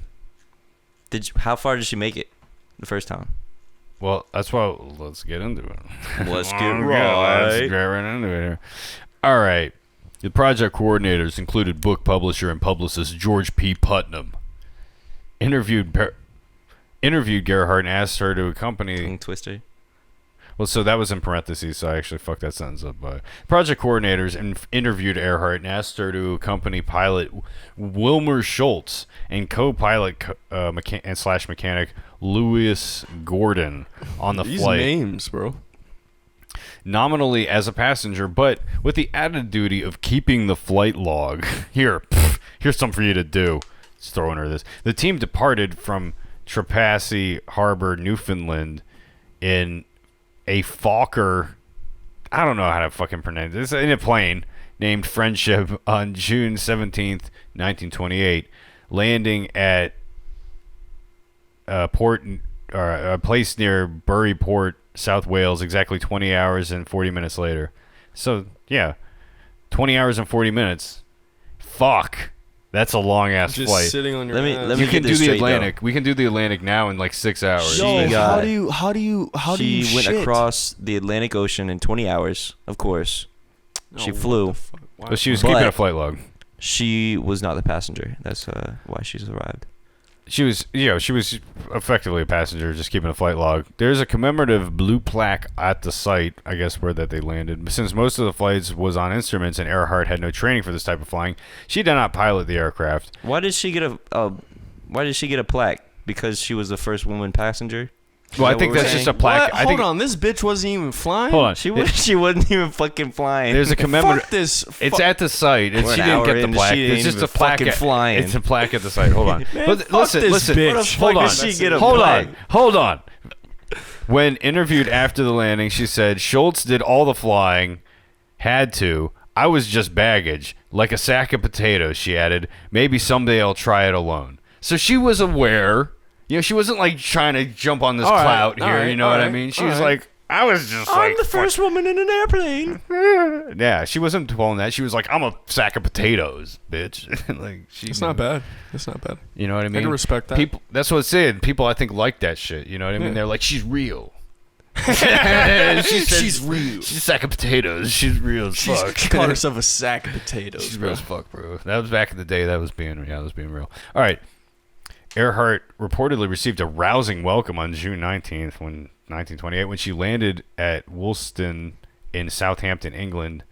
How far did she make it the first time? Well, that's why let's get into it. Let's get Let's right. get right into it here. All right. The project coordinators included book publisher and publicist George P. Putnam. Interviewed Gerhardt and asked her to accompany... Tongue twister. Well, so that was in parentheses, so I actually fucked that sentence up. But project coordinators interviewed Earhart and asked her to accompany pilot Wilmer Schultz and co-pilot slash mechanic Louis Gordon on the these flight. names, bro. Nominally as a passenger, but with the added duty of keeping the flight log. Here's something for you to do. Just throwing her this. The team departed from Trepassey Harbor, Newfoundland, in a Fokker, I don't know how to fucking pronounce this, in a plane named Friendship on June 17th, 1928, landing at a place near Bury Port, South Wales, exactly 20 hours and 40 minutes later. So, yeah, 20 hours and 40 minutes. Fuck. That's a long ass Just flight. sitting on your Let me- ass. let me You can get do this the straight, Atlantic. We can do the Atlantic now in like 6 hours. Yo, Yo, got- how do you She went shit? across the Atlantic Ocean in 20 hours, of course. She Oh, flew. what the fuck? Why- But she was But- keeping a flight log. She was not the passenger. That's why she survived. She was effectively a passenger, just keeping a flight log. There's a commemorative blue plaque at the site, I guess, where that they landed. Since most of the flights was on instruments and Earhart had no training for this type of flying, she did not pilot the aircraft. Why did she get a plaque? Because she was the first woman passenger? Well, I that think what we're that's just a saying? plaque. What? I think, Hold on, this bitch wasn't even flying. Hold on. She wasn't even fucking flying. There's a commemorative. Fuck this. It's at the site. We're She an didn't hour get the in, plaque. she It's ain't just even a plaque. fucking flying. It's a plaque at the site. Hold on. Man, But fuck listen, this listen. bitch. Hold Fuck on. does she get a Hold plaque? on. Hold on. When interviewed after the landing, she said, Schultz did all the flying, had to. I was just baggage, like a sack of potatoes, she added. Maybe someday I'll try it alone. So she was aware. You know, she wasn't like trying to jump on this All right, clout all here, right, you know all what I right, mean? She all was right. like, I was just like, fuck. woman in an airplane. Yeah, she wasn't pulling that. She was like, I'm a sack of potatoes, bitch. Like, It's not bad. It's not bad. You know what I mean? can respect that. People, that's what it's saying. People, I think, like that shit. You know what I mean? Yeah. They're like, she's real. She said, She's real. She's a sack of potatoes. She's real as fuck. She called herself a sack of potatoes. She's bro. real as fuck, bro. That was back in the day. That was being real. All right. Earhart reportedly received a rousing welcome on June 19th, 1928, when she landed at Woolston in Southampton, England.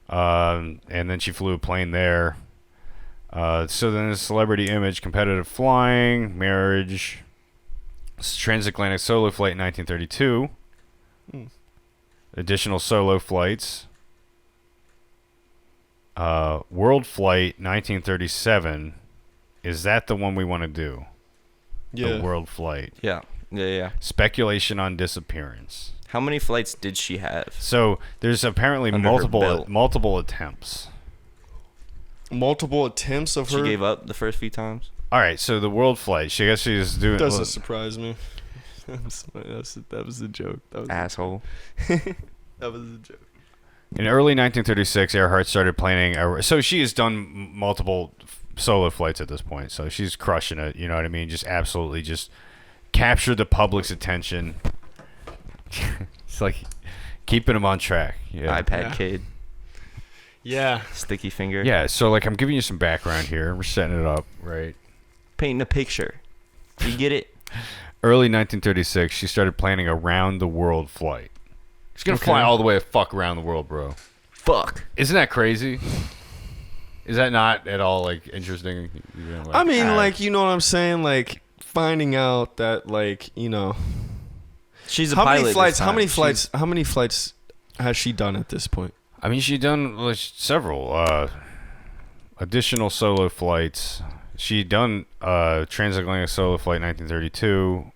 And then she flew a plane there. So then the celebrity image, competitive flying, marriage, transatlantic solo flight in 1932. Additional solo flights. World flight 1937. Is that the one we want to do? Yeah. The world flight. Yeah. Speculation on disappearance. How many flights did she have? So there's apparently Under her belt. multiple attempts. Multiple attempts of She her. gave up the first few times. All right, so the world flight. I guess she was doing. Doesn't surprise me. that was a joke. Asshole. That was a joke. In early 1936, Earhart started planning. So she has done multiple solo flights at this point. So she's crushing it. You know what I mean? Just absolutely just captured the public's attention. It's like keeping them on track. Yeah. iPad Yeah. kid. Yeah. Sticky finger. Yeah. So like I'm giving you some background here. We're setting it up, right? Painting a picture. You get it? Early 1936, she started planning a round-the-world flight. She's gonna fly all the way the fuck around the world, bro. Fuck. Isn't that crazy? Is that not at all like interesting? I mean, like, you know what I'm saying? Like, finding out that, like, you know, She's a how pilot. many flights? this How time. many flights? How many flights has she done at this point? I mean, she done like, several additional solo flights. She done transatlantic solo flight 1932.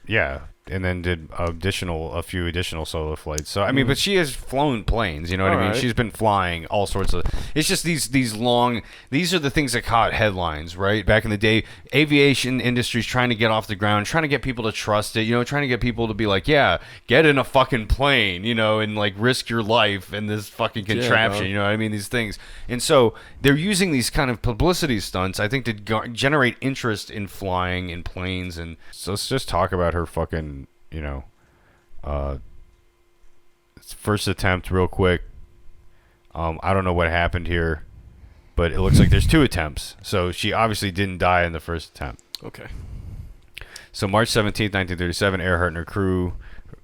Yeah, and then did a few additional solo flights. So I mean, but she has flown planes. You know what I mean? Alright. She's been flying all sorts of. It's just these long. These are the things that caught headlines, right? Back in the day, aviation industry's trying to get off the ground, trying to get people to trust it. You know, trying to get people to be like, yeah, get in a fucking plane, you know, and like risk your life in this fucking contraption. dog. You know what I mean? These things, and so they're using these kind of publicity stunts, I think, to generate interest in flying in planes. And so let's just talk about her fucking. You know, first attempt real quick. I don't know what happened here, but it looks like there's 2 attempts. So she obviously didn't die in the first attempt. Okay. So March 17th, 1937, Earhart and her crew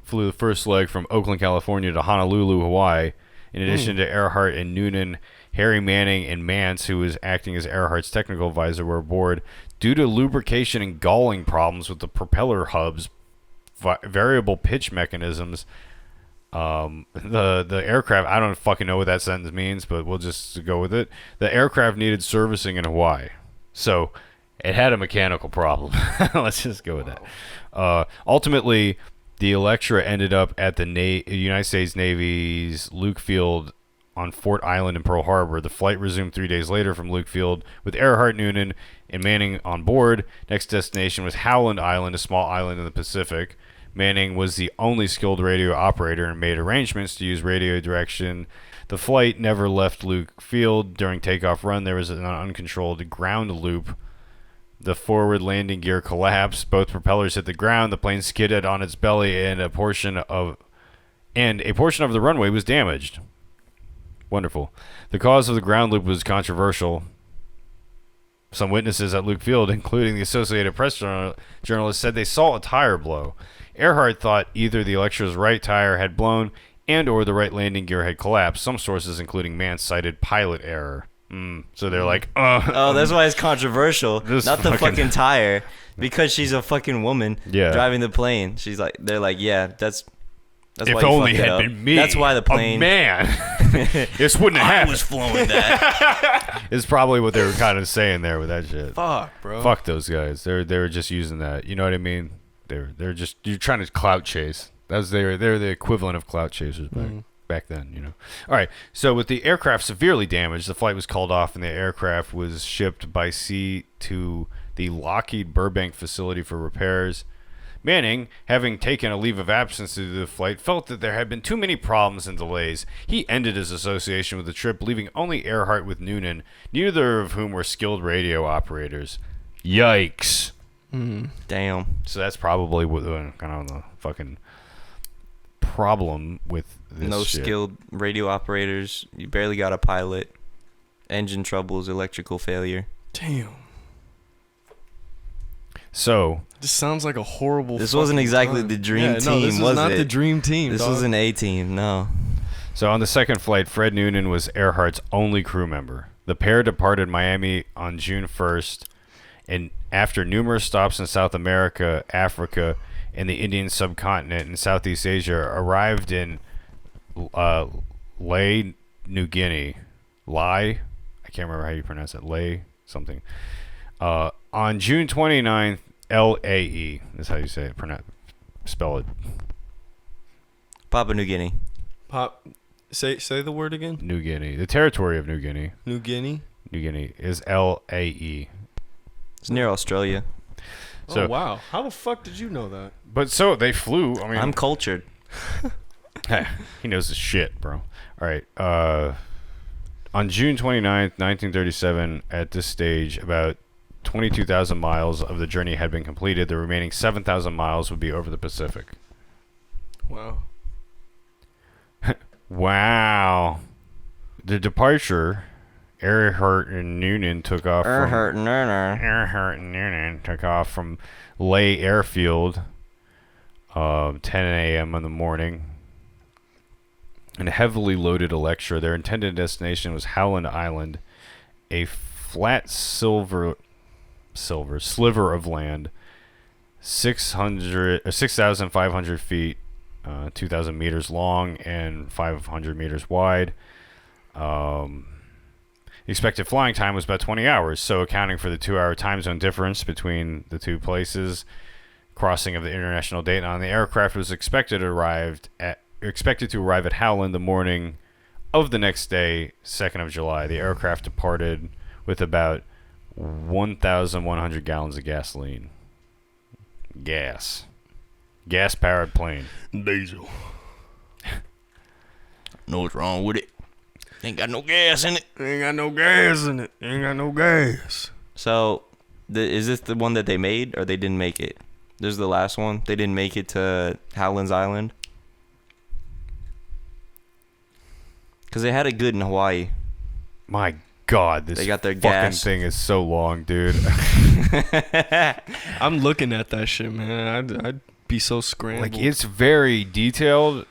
flew the first leg from Oakland, California to Honolulu, Hawaii. In addition to Earhart and Noonan, Harry Manning and Mance, who was acting as Earhart's technical advisor, were aboard. Due to lubrication and galling problems with the propeller hubs, variable pitch mechanisms, the aircraft, I don't fucking know what that sentence means, but we'll just go with it. The aircraft needed servicing in Hawaii, so it had a mechanical problem. Let's just go with that. Ultimately, the Electra ended up at the United States Navy's Luke Field on Fort Island in Pearl Harbor. The flight resumed 3 days later from Luke Field with Earhart, Noonan, and Manning on board. Next destination was Howland Island, a small island in the Pacific. Manning was the only skilled radio operator and made arrangements to use radio direction. The flight never left Luke Field. During takeoff run, there was an uncontrolled ground loop. The forward landing gear collapsed. Both propellers hit the ground. The plane skidded on its belly, and a portion of the runway was damaged. Wonderful. The cause of the ground loop was controversial. Some witnesses at Luke Field, including the Associated Press journalist, said they saw a tire blow. Earhart thought either the Electra's right tire had blown and or the right landing gear had collapsed. Some sources, including Mance, cited pilot error. So they're like, Oh, that's why it's controversial. This Not the fucking- fucking tire, because she's a fucking woman driving the plane. She's like, they're like, yeah, that's if why you only fucked it had up. been me. That's why the plane. A man. This wouldn't have happened. flowing that. Is probably what they were kind of saying there with that shit. Fuck, bro. Fuck those guys. They were just using that. You know what I mean? They're just, you're trying to clout chase. They're the equivalent of clout chasers back then, you know. All right. So with the aircraft severely damaged, the flight was called off and the aircraft was shipped by sea to the Lockheed Burbank facility for repairs. Manning, having taken a leave of absence to do the flight, felt that there had been too many problems and delays. He ended his association with the trip, leaving only Earhart with Noonan, neither of whom were skilled radio operators. Yikes. Damn. So that's probably what kind of the fucking problem with this No shit. skilled radio operators. You barely got a pilot. Engine troubles, electrical failure. Damn. So This sounds like a horrible. This wasn't fucking exactly time. the dream Yeah, no, team, this was not it? the dream team. This dog. was an A team. No. So on the second flight, Fred Noonan was Earhart's only crew member. The pair departed Miami on June 1st, and after numerous stops in South America, Africa, and the Indian subcontinent and Southeast Asia, arrived in Lae, New Guinea. Lae? I can't remember how you pronounce it. Lae something. On June 29th, LAE is how you say it. Spell it. Papua New Guinea. Pop. Say the word again. New Guinea. The territory of New Guinea. New Guinea. New Guinea is LAE. It's near Australia. So, Oh wow! How the fuck did you know that? But so they flew. I mean, I'm cultured. he knows his shit, bro. All right. On June 29th, 1937, at this stage, about 22,000 miles of the journey had been completed. The remaining 7,000 miles would be over the Pacific. Wow. Wow. The departure, Earhart and Noonan took off Earhart and Noonan. Earhart and Noonan took off from Lae Airfield 10 a.m. in the morning. And a heavily loaded Electra. Their intended destination was Howland Island, a flat silver sliver of land, 6,500 feet, 2,000 meters long, and 500 meters wide. The expected flying time was about 20 hours, so accounting for the 2-hour time zone difference between the two places, crossing of the international date on the aircraft was expected to arrive at Howland the morning of the next day, 2nd of July. The aircraft departed with about 1,100 gallons of gasoline. Gas-powered plane. Diesel. Know what's wrong with it? Ain't got no gas in it. Ain't got no gas in it. Ain't got no gas. So, is this the one that they made, or they didn't make it? This is the last one. They didn't make it to Howland's Island. Because they had it good in Hawaii. My God, this They got their fucking gas. thing is so long, dude. I'm looking at that shit, man. I'd be so scrambled. Like, it's very detailed.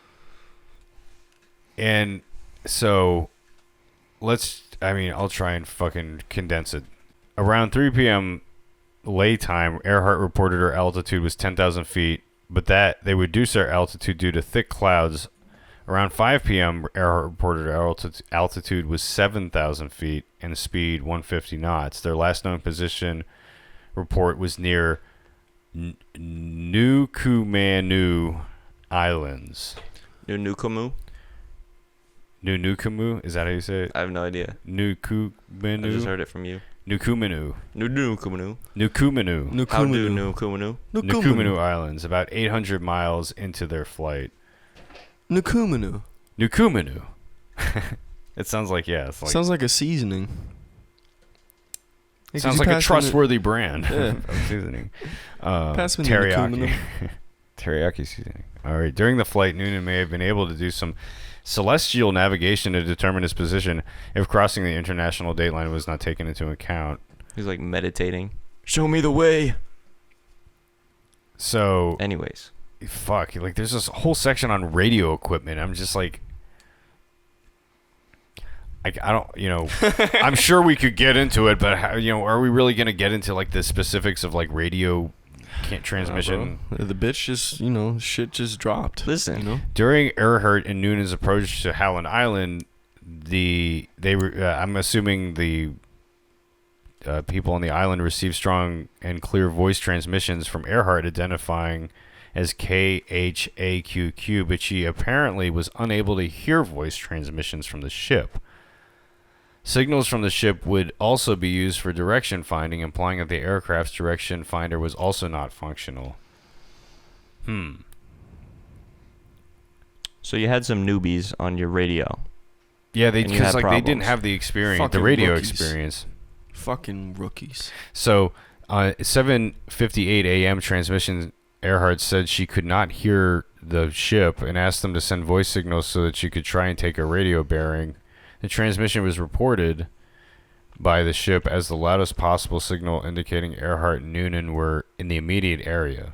And so, I'll try and fucking condense it. Around 3 p.m. lay time, Earhart reported her altitude was 10,000 feet, but that they reduced their altitude due to thick clouds. Around 5 p.m., Earhart reported her altitude was 7,000 feet and speed 150 knots. Their last known position report was near Nukumanu Islands. Nukumu? Nukumu? Is that how you say it? I have no idea. I just Nukumanu? heard it from you. Nukumanu. Nukumanu. Nukumanu. How do Nukumanu? Nukumanu Islands, about 800 miles into their flight. Nukumanu. Nukumanu. It sounds like, yeah. It's like, Sounds like a seasoning. Hey, could sounds you like a pass me trustworthy brand Yeah. of seasoning. Pass me the Teriyaki. Nukumanu. Teriyaki seasoning. All right. During the flight, Noonan may have been able to do some celestial navigation to determine his position if crossing the international date line was not taken into account. He's like meditating. Show me the way. So, Anyways. fuck. Like, there's this whole section on radio equipment. I'm just like, I don't, I'm sure we could get into it, but how, are we really gonna get into like the specifics of like radio transmission? The bitch just, shit just dropped. Listen. During Earhart and Noonan's approach to Howland Island, I'm assuming the people on the island received strong and clear voice transmissions from Earhart identifying as KHAQQ, but she apparently was unable to hear voice transmissions from the ship. Signals from the ship would also be used for direction finding, implying that the aircraft's direction finder was also not functional. So you had some newbies on your radio. Yeah, And you because had they didn't problems. have the experience, the Fucking radio rookies. experience. Fucking rookies. So, 7:58 a.m. transmission, Earhart said she could not hear the ship and asked them to send voice signals so that she could try and take a radio bearing. The transmission was reported by the ship as the loudest possible signal, indicating Earhart and Noonan were in the immediate area.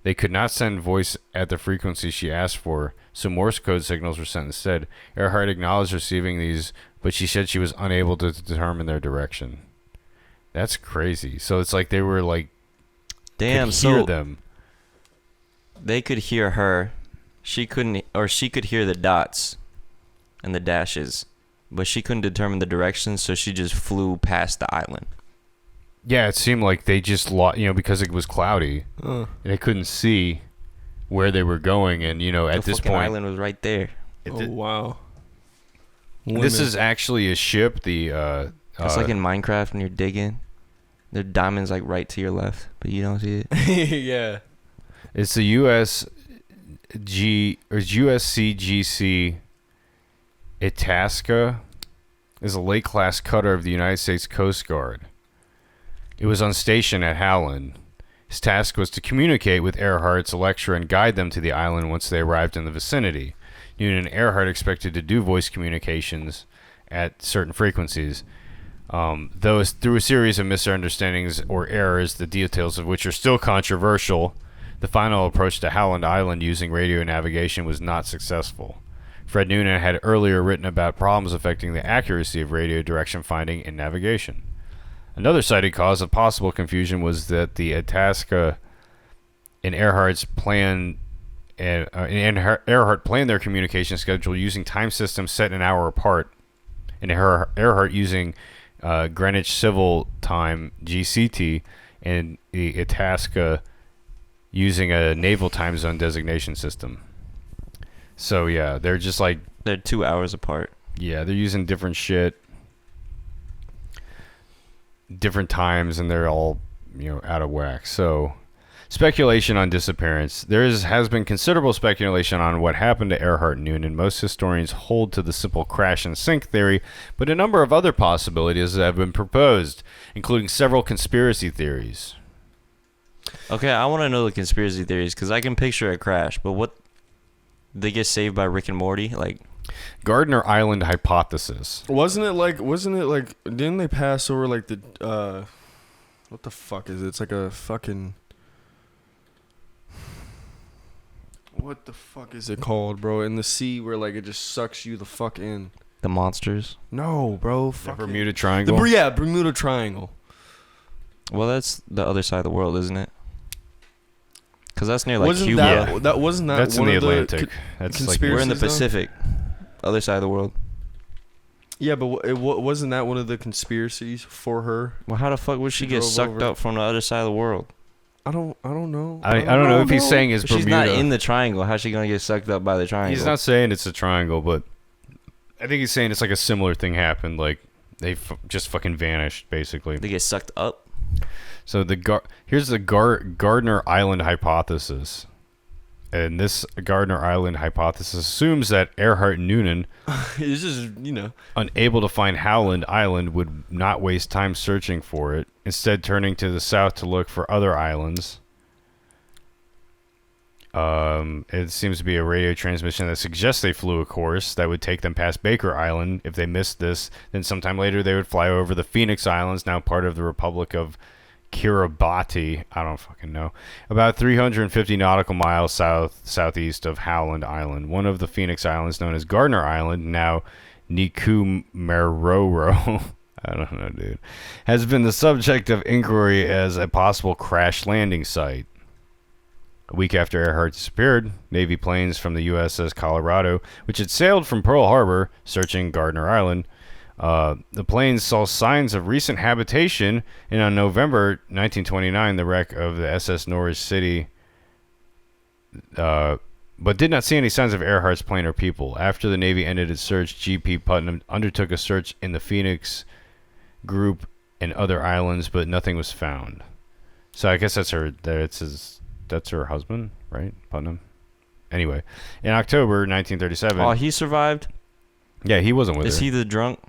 They could not send voice at the frequency she asked for, so Morse code signals were sent instead. Earhart acknowledged receiving these, but she said she was unable to determine their direction. That's crazy. So it's like they were like, Damn, could hear so them. they could hear her. She couldn't, or she could hear the dots and the dashes, but she couldn't determine the direction, so she just flew past the island. Yeah, it seemed like they just lost, because it was cloudy. They couldn't see where they were going, and at The this fucking point, island was right there. Wow. This is actually a ship. The It's like in Minecraft when you're digging. The diamond's like right to your left, but you don't see it. Yeah. it's the USCGC Itasca is a lake-class cutter of the United States Coast Guard. It was on station at Howland. His task was to communicate with Earhart's Electra and guide them to the island once they arrived in the vicinity. Noonan and Earhart expected to do voice communications at certain frequencies. Though through a series of misunderstandings or errors, the details of which are still controversial, The final approach to Howland Island using radio navigation was not successful. Fred Noonan had earlier written about problems affecting the accuracy of radio direction finding and navigation. Another cited cause of possible confusion was that the Itasca and Earhart's plan Earhart planned their communication schedule using time systems set an hour apart, and Earhart using Greenwich Civil Time (GCT) and the Itasca using a naval time zone designation system. So yeah, they're just like They're 2 hours apart. yeah, they're using different shit, different times, and they're all out of whack. So. Speculation on disappearance. There has been considerable speculation on what happened to Earhart and Noonan. Most historians hold to the simple crash and sink theory, but a number of other possibilities have been proposed, including several conspiracy theories. Okay, I want to know the conspiracy theories because I can picture a crash, but what? They get saved by Rick and Morty? Like, Gardner Island hypothesis. Wasn't it like? Didn't they pass over like the? What the fuck is it? It's like a fucking. What the fuck is it called, bro? In the sea where like it just sucks you the fuck in. the monsters. No, bro. The Bermuda Triangle. Bermuda Triangle. Well, that's the other side of the world, isn't it? Because that's near like Wasn't Cuba. that wasn't that That's in one the of Atlantic. That's like We're in the conspiracies, though? Pacific, other side of the world. Yeah, but wasn't that one of the conspiracies for her? Well, how the fuck would she She get drove sucked over. up from the other side of the world? I don't know. I don't know if he's saying it's If she's Bermuda. not in the triangle. How's she gonna get sucked up by the triangle? He's not saying it's a triangle, but I think he's saying it's like a similar thing happened. Like they just fucking vanished, basically. They get sucked up. So here's the Gardner Island hypothesis. And this Gardner Island hypothesis assumes that Earhart and Noonan, It's just unable to find Howland Island, would not waste time searching for it, instead turning to the south to look for other islands. It seems to be a radio transmission that suggests they flew a course that would take them past Baker Island. If they missed this, then sometime later they would fly over the Phoenix Islands, now part of the Republic of Kiribati. I don't fucking know. About 350 nautical miles southeast of Howland Island. One of the Phoenix Islands, known as Gardner Island, now Nikumaroro, I don't know, dude, has been the subject of inquiry as a possible crash landing site. A week after Earhart disappeared, Navy planes from the USS Colorado, which had sailed from Pearl Harbor, searching Gardner Island. The planes saw signs of recent habitation, and on November 1929, the wreck of the SS Norwich City, but did not see any signs of Earhart's plane or people. After the Navy ended its search, G.P. Putnam undertook a search in the Phoenix group and other islands, but nothing was found. So I guess that's her husband, right? Putnam. Anyway, in October 1937. Oh, he survived. Yeah, he wasn't with her. Is he the drunk?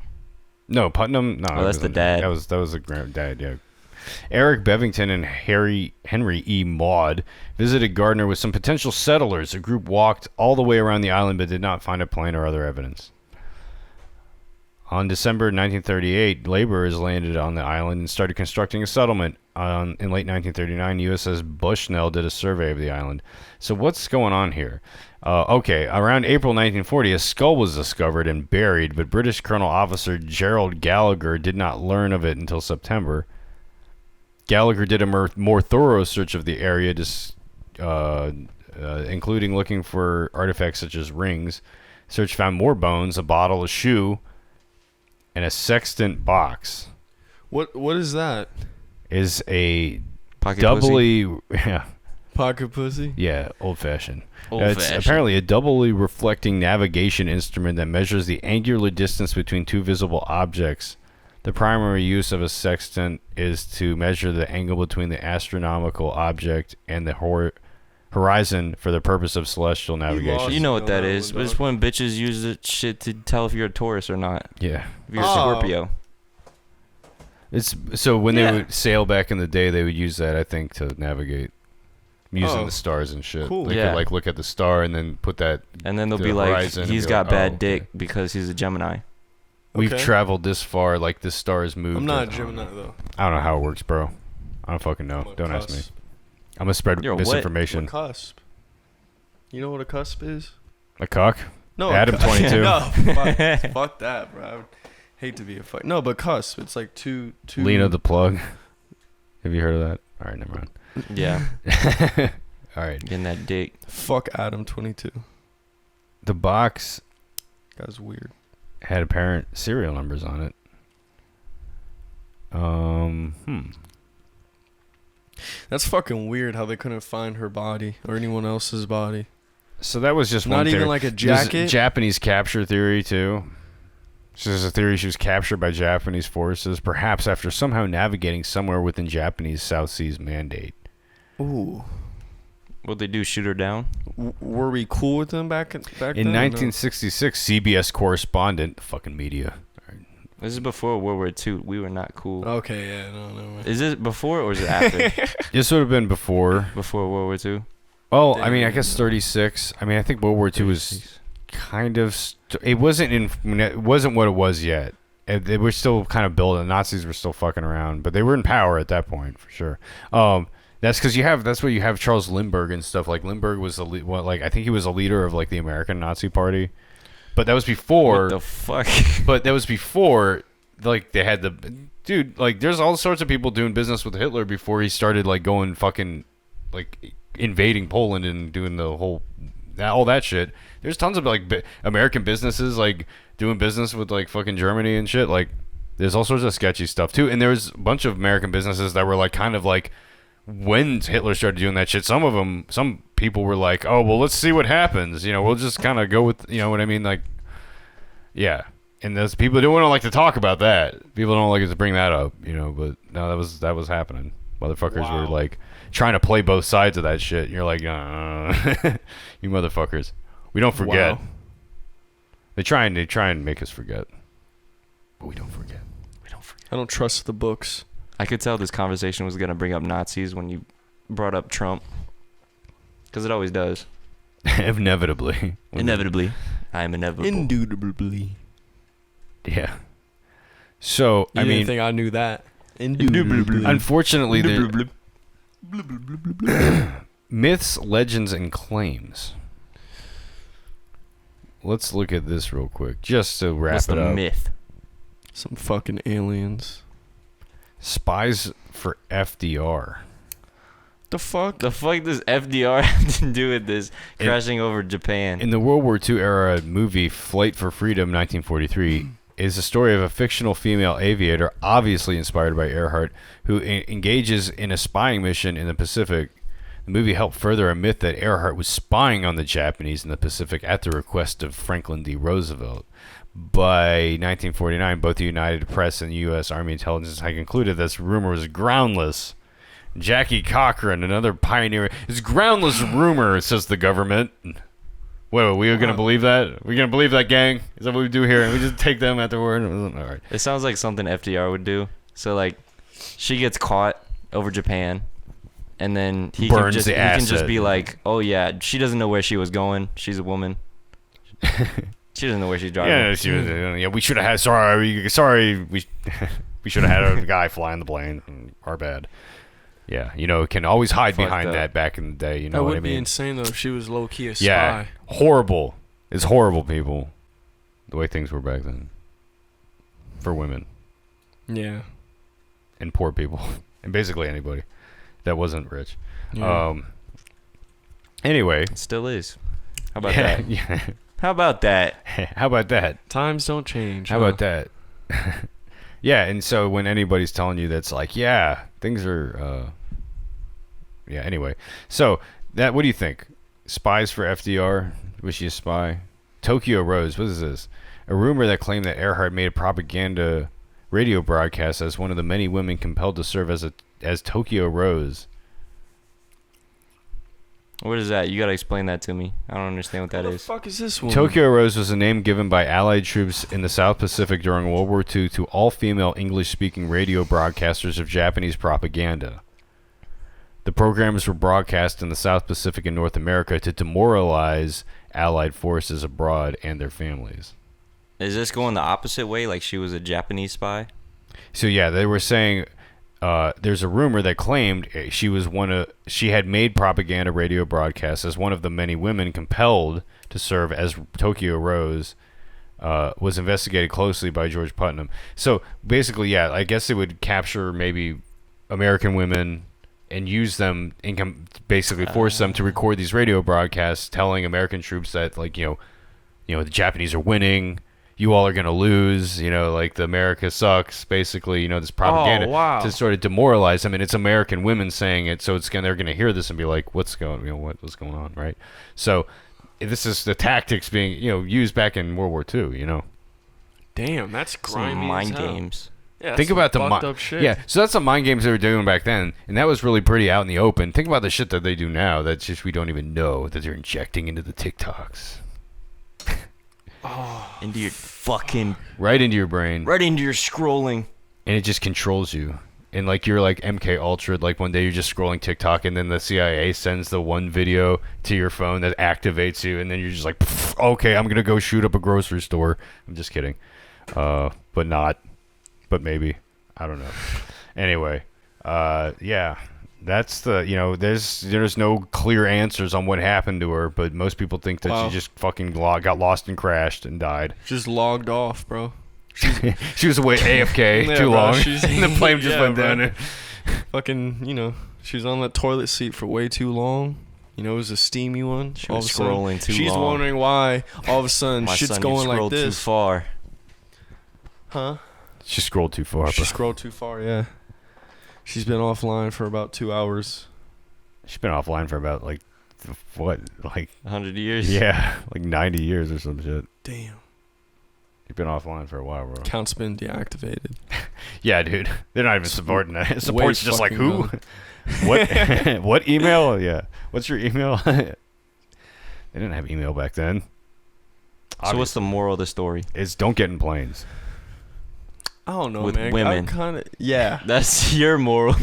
No, Putnam. No, Oh, that's the dad. That was the granddad. Yeah. Eric Bevington and Henry E. Maud visited Gardner with some potential settlers. The group walked all the way around the island but did not find a plane or other evidence. On December 1938, laborers landed on the island and started constructing a settlement. In late 1939, USS Bushnell did a survey of the island. So what's going on here? Okay, around April 1940, a skull was discovered and buried, but British Colonel Officer Gerald Gallagher did not learn of it until September. Gallagher did a more thorough search of the area, including looking for artifacts such as rings. Search found more bones, a bottle, a shoe, and a sextant box. What is that? Is a Pocket doubly Pocket pussy? old-fashioned. It's Old-fashioned. apparently a doubly reflecting navigation instrument that measures the angular distance between two visible objects. The primary use of a sextant is to measure the angle between the astronomical object and the horizon for the purpose of celestial navigation. You know what that No, is. no. It's when bitches use the shit to tell if you're a Taurus or not. Yeah. If you're a Oh. Scorpio. It's so when they Yeah. would sail back in the day, they would use that, I think, to navigate using Oh. the stars and shit. Cool. They Yeah. could like look at the star and then put that. And then they'll The be like, horizon and he's be got like, bad oh, dick okay. because he's a Gemini. We've Okay. traveled this far, like this star has moved. I'm not a I don't know. Gemini though. I don't know how it works, bro. I don't fucking know. I'm a Don't ask me. cuss. I'm gonna spread You're a what? misinformation. A cusp. You know what a cusp is? A cock? No, Adam 22. No, fuck that, bro. I would hate to be a fuck. No, but cusp. It's like two. Lena the plug. Have you heard of that? All right, never mind. Yeah. All right. Getting that dick. Fuck Adam 22. The box Guy's weird. had apparent serial numbers on it. That's fucking weird how they couldn't find her body or anyone else's body. So that was just Not one even theory. like a There's jacket? Japanese capture theory too. So there's a theory she was captured by Japanese forces, perhaps after somehow navigating somewhere within Japanese South Seas Mandate. Ooh. What'd they do? Shoot her down? Were we cool with them back then? In 1966, CBS correspondent, fucking media. This is before World War II. We were not cool. Okay, yeah, no. Is it before or is it after? This would have been before. Before World War II? Oh, I mean, I guess 36. I mean, I think World War II was kind of. It wasn't what it was yet. They were still kind of building. Nazis were still fucking around, but they were in power at that point for sure. That's because that's what you have Charles Lindbergh and stuff. Like Lindbergh was I think he was a leader of like the American Nazi Party, but that was before. What the fuck? But that was before, like they had the dude. Like there's all sorts of people doing business with Hitler before he started like going fucking like invading Poland and doing the whole all that shit. There's tons of like American businesses like doing business with like fucking Germany and shit. Like there's all sorts of sketchy stuff too. And there's a bunch of American businesses that were like kind of like. When Hitler started doing that shit, some people were like, "Oh, well, let's see what happens." You know, we'll just kind of go with, you know what I mean? Like, yeah. And those people don't like to talk about that. People don't like to bring that up, you know. But no, that was happening. Motherfuckers were like trying to play both sides of that shit. And you're like, you motherfuckers. We don't forget. Wow. They try and make us forget, but we don't forget. I don't trust the books. I could tell this conversation was going to bring up Nazis when you brought up Trump. Because it always does. Inevitably. Inevitably. I am inevitable. Indubitably. Yeah. So, You didn't think I knew that. Indubitably. Unfortunately, myths, legends, and claims. Let's look at this real quick, just to wrap What's it the up. myth? Some fucking aliens. Spies for FDR. The fuck? The fuck does FDR have to do with this crashing over Japan? In the World War II era movie Flight for Freedom, 1943, is the story of a fictional female aviator, obviously inspired by Earhart, who engages in a spying mission in the Pacific. The movie helped further a myth that Earhart was spying on the Japanese in the Pacific at the request of Franklin D. Roosevelt. By 1949, both the United Press and the U.S. Army intelligence had concluded this rumor was groundless. Jackie Cochran, another pioneer, it's groundless rumor, says the government. Wait, we are going to believe that? We going to believe that, gang? Is that what we do here? We just take them at their word? All right. It sounds like something FDR would do. So, like, she gets caught over Japan, and then he can just be like, oh, yeah, she doesn't know where she was going. She's a woman. She doesn't know where she's driving. Yeah, she was, yeah, we should have had. Sorry, we should have had a guy flying the plane. Our bad. Yeah, you know, can always hide behind that back in the day. You know that what I would mean? be insane though if she was low key a spy. Yeah, horrible. It's horrible, people. The way things were back then. For women. Yeah. And poor people, and basically anybody that wasn't rich. Yeah. Anyway, It still is. How about that? Yeah. How about that? How about that? Times don't change. How about that? Yeah, and so when anybody's telling you that's like, yeah, things are, yeah. Anyway, so what do you think? Spies for FDR? Was she a spy? Tokyo Rose. What is this? A rumor that claimed that Earhart made a propaganda radio broadcast as one of the many women compelled to serve as Tokyo Rose. What is that? You gotta explain that to me. I don't understand what that What is. the fuck is this one? Tokyo Rose was a name given by Allied troops in the South Pacific during World War II to all female English-speaking radio broadcasters of Japanese propaganda. The programs were broadcast in the South Pacific and North America to demoralize Allied forces abroad and their families. Is this going the opposite way? Like she was a Japanese spy? So yeah, they were saying there's a rumor that claimed she had made propaganda radio broadcasts as one of the many women compelled to serve as Tokyo Rose. Was investigated closely by George Putnam. So basically, yeah, I guess it would capture maybe American women and use them and basically force them to record these radio broadcasts telling American troops that, like, the Japanese are winning, you all are going to lose, like the America sucks, basically, this propaganda to sort of demoralize them. And it's American women saying it, so they're going to hear this and be like, what's going on, right? So this is the tactics being, used back in World War II, Damn, that's grimy Some mind as hell. games. Yeah, Think about the fucked up shit. Yeah, so that's the mind games they were doing back then, and that was really pretty out in the open. Think about the shit that they do now that's just we don't even know that they're injecting into the TikToks. Into your fucking... Right into your brain. Right into your scrolling. And it just controls you. And like you're like MK Ultra, like one day you're just scrolling TikTok and then the CIA sends the one video to your phone that activates you and then you're just like, okay, I'm gonna go shoot up a grocery store. I'm just kidding. But not. But maybe. I don't know. Anyway, yeah. That's the, there's no clear answers on what happened to her, but most people think that she just fucking got lost and crashed and died. Just logged off, bro. She was away AFK Yeah, too bro, long. she's- And the plane just Yeah, went bro. down there. Fucking, she was on that toilet seat for way too long. It was a steamy one. She All was of a sudden, scrolling too she's long. wondering why all of a sudden My shit's son, going you like scrolled too this. far. Huh? She scrolled too far. She Bro. scrolled too far, yeah. She's been offline for about 2 hours. She's been offline for about like 100 years? yeah, like 90 years or some shit. Damn. You've been offline for a while, bro. Account's been deactivated. Yeah, dude. They're not even supporting that. Way Support's just like, fucking who? What? What email? Yeah. What's your email? They didn't have email back then. So what's the moral of the story? Is don't get in planes. I don't know, With man. women. Yeah. That's your moral.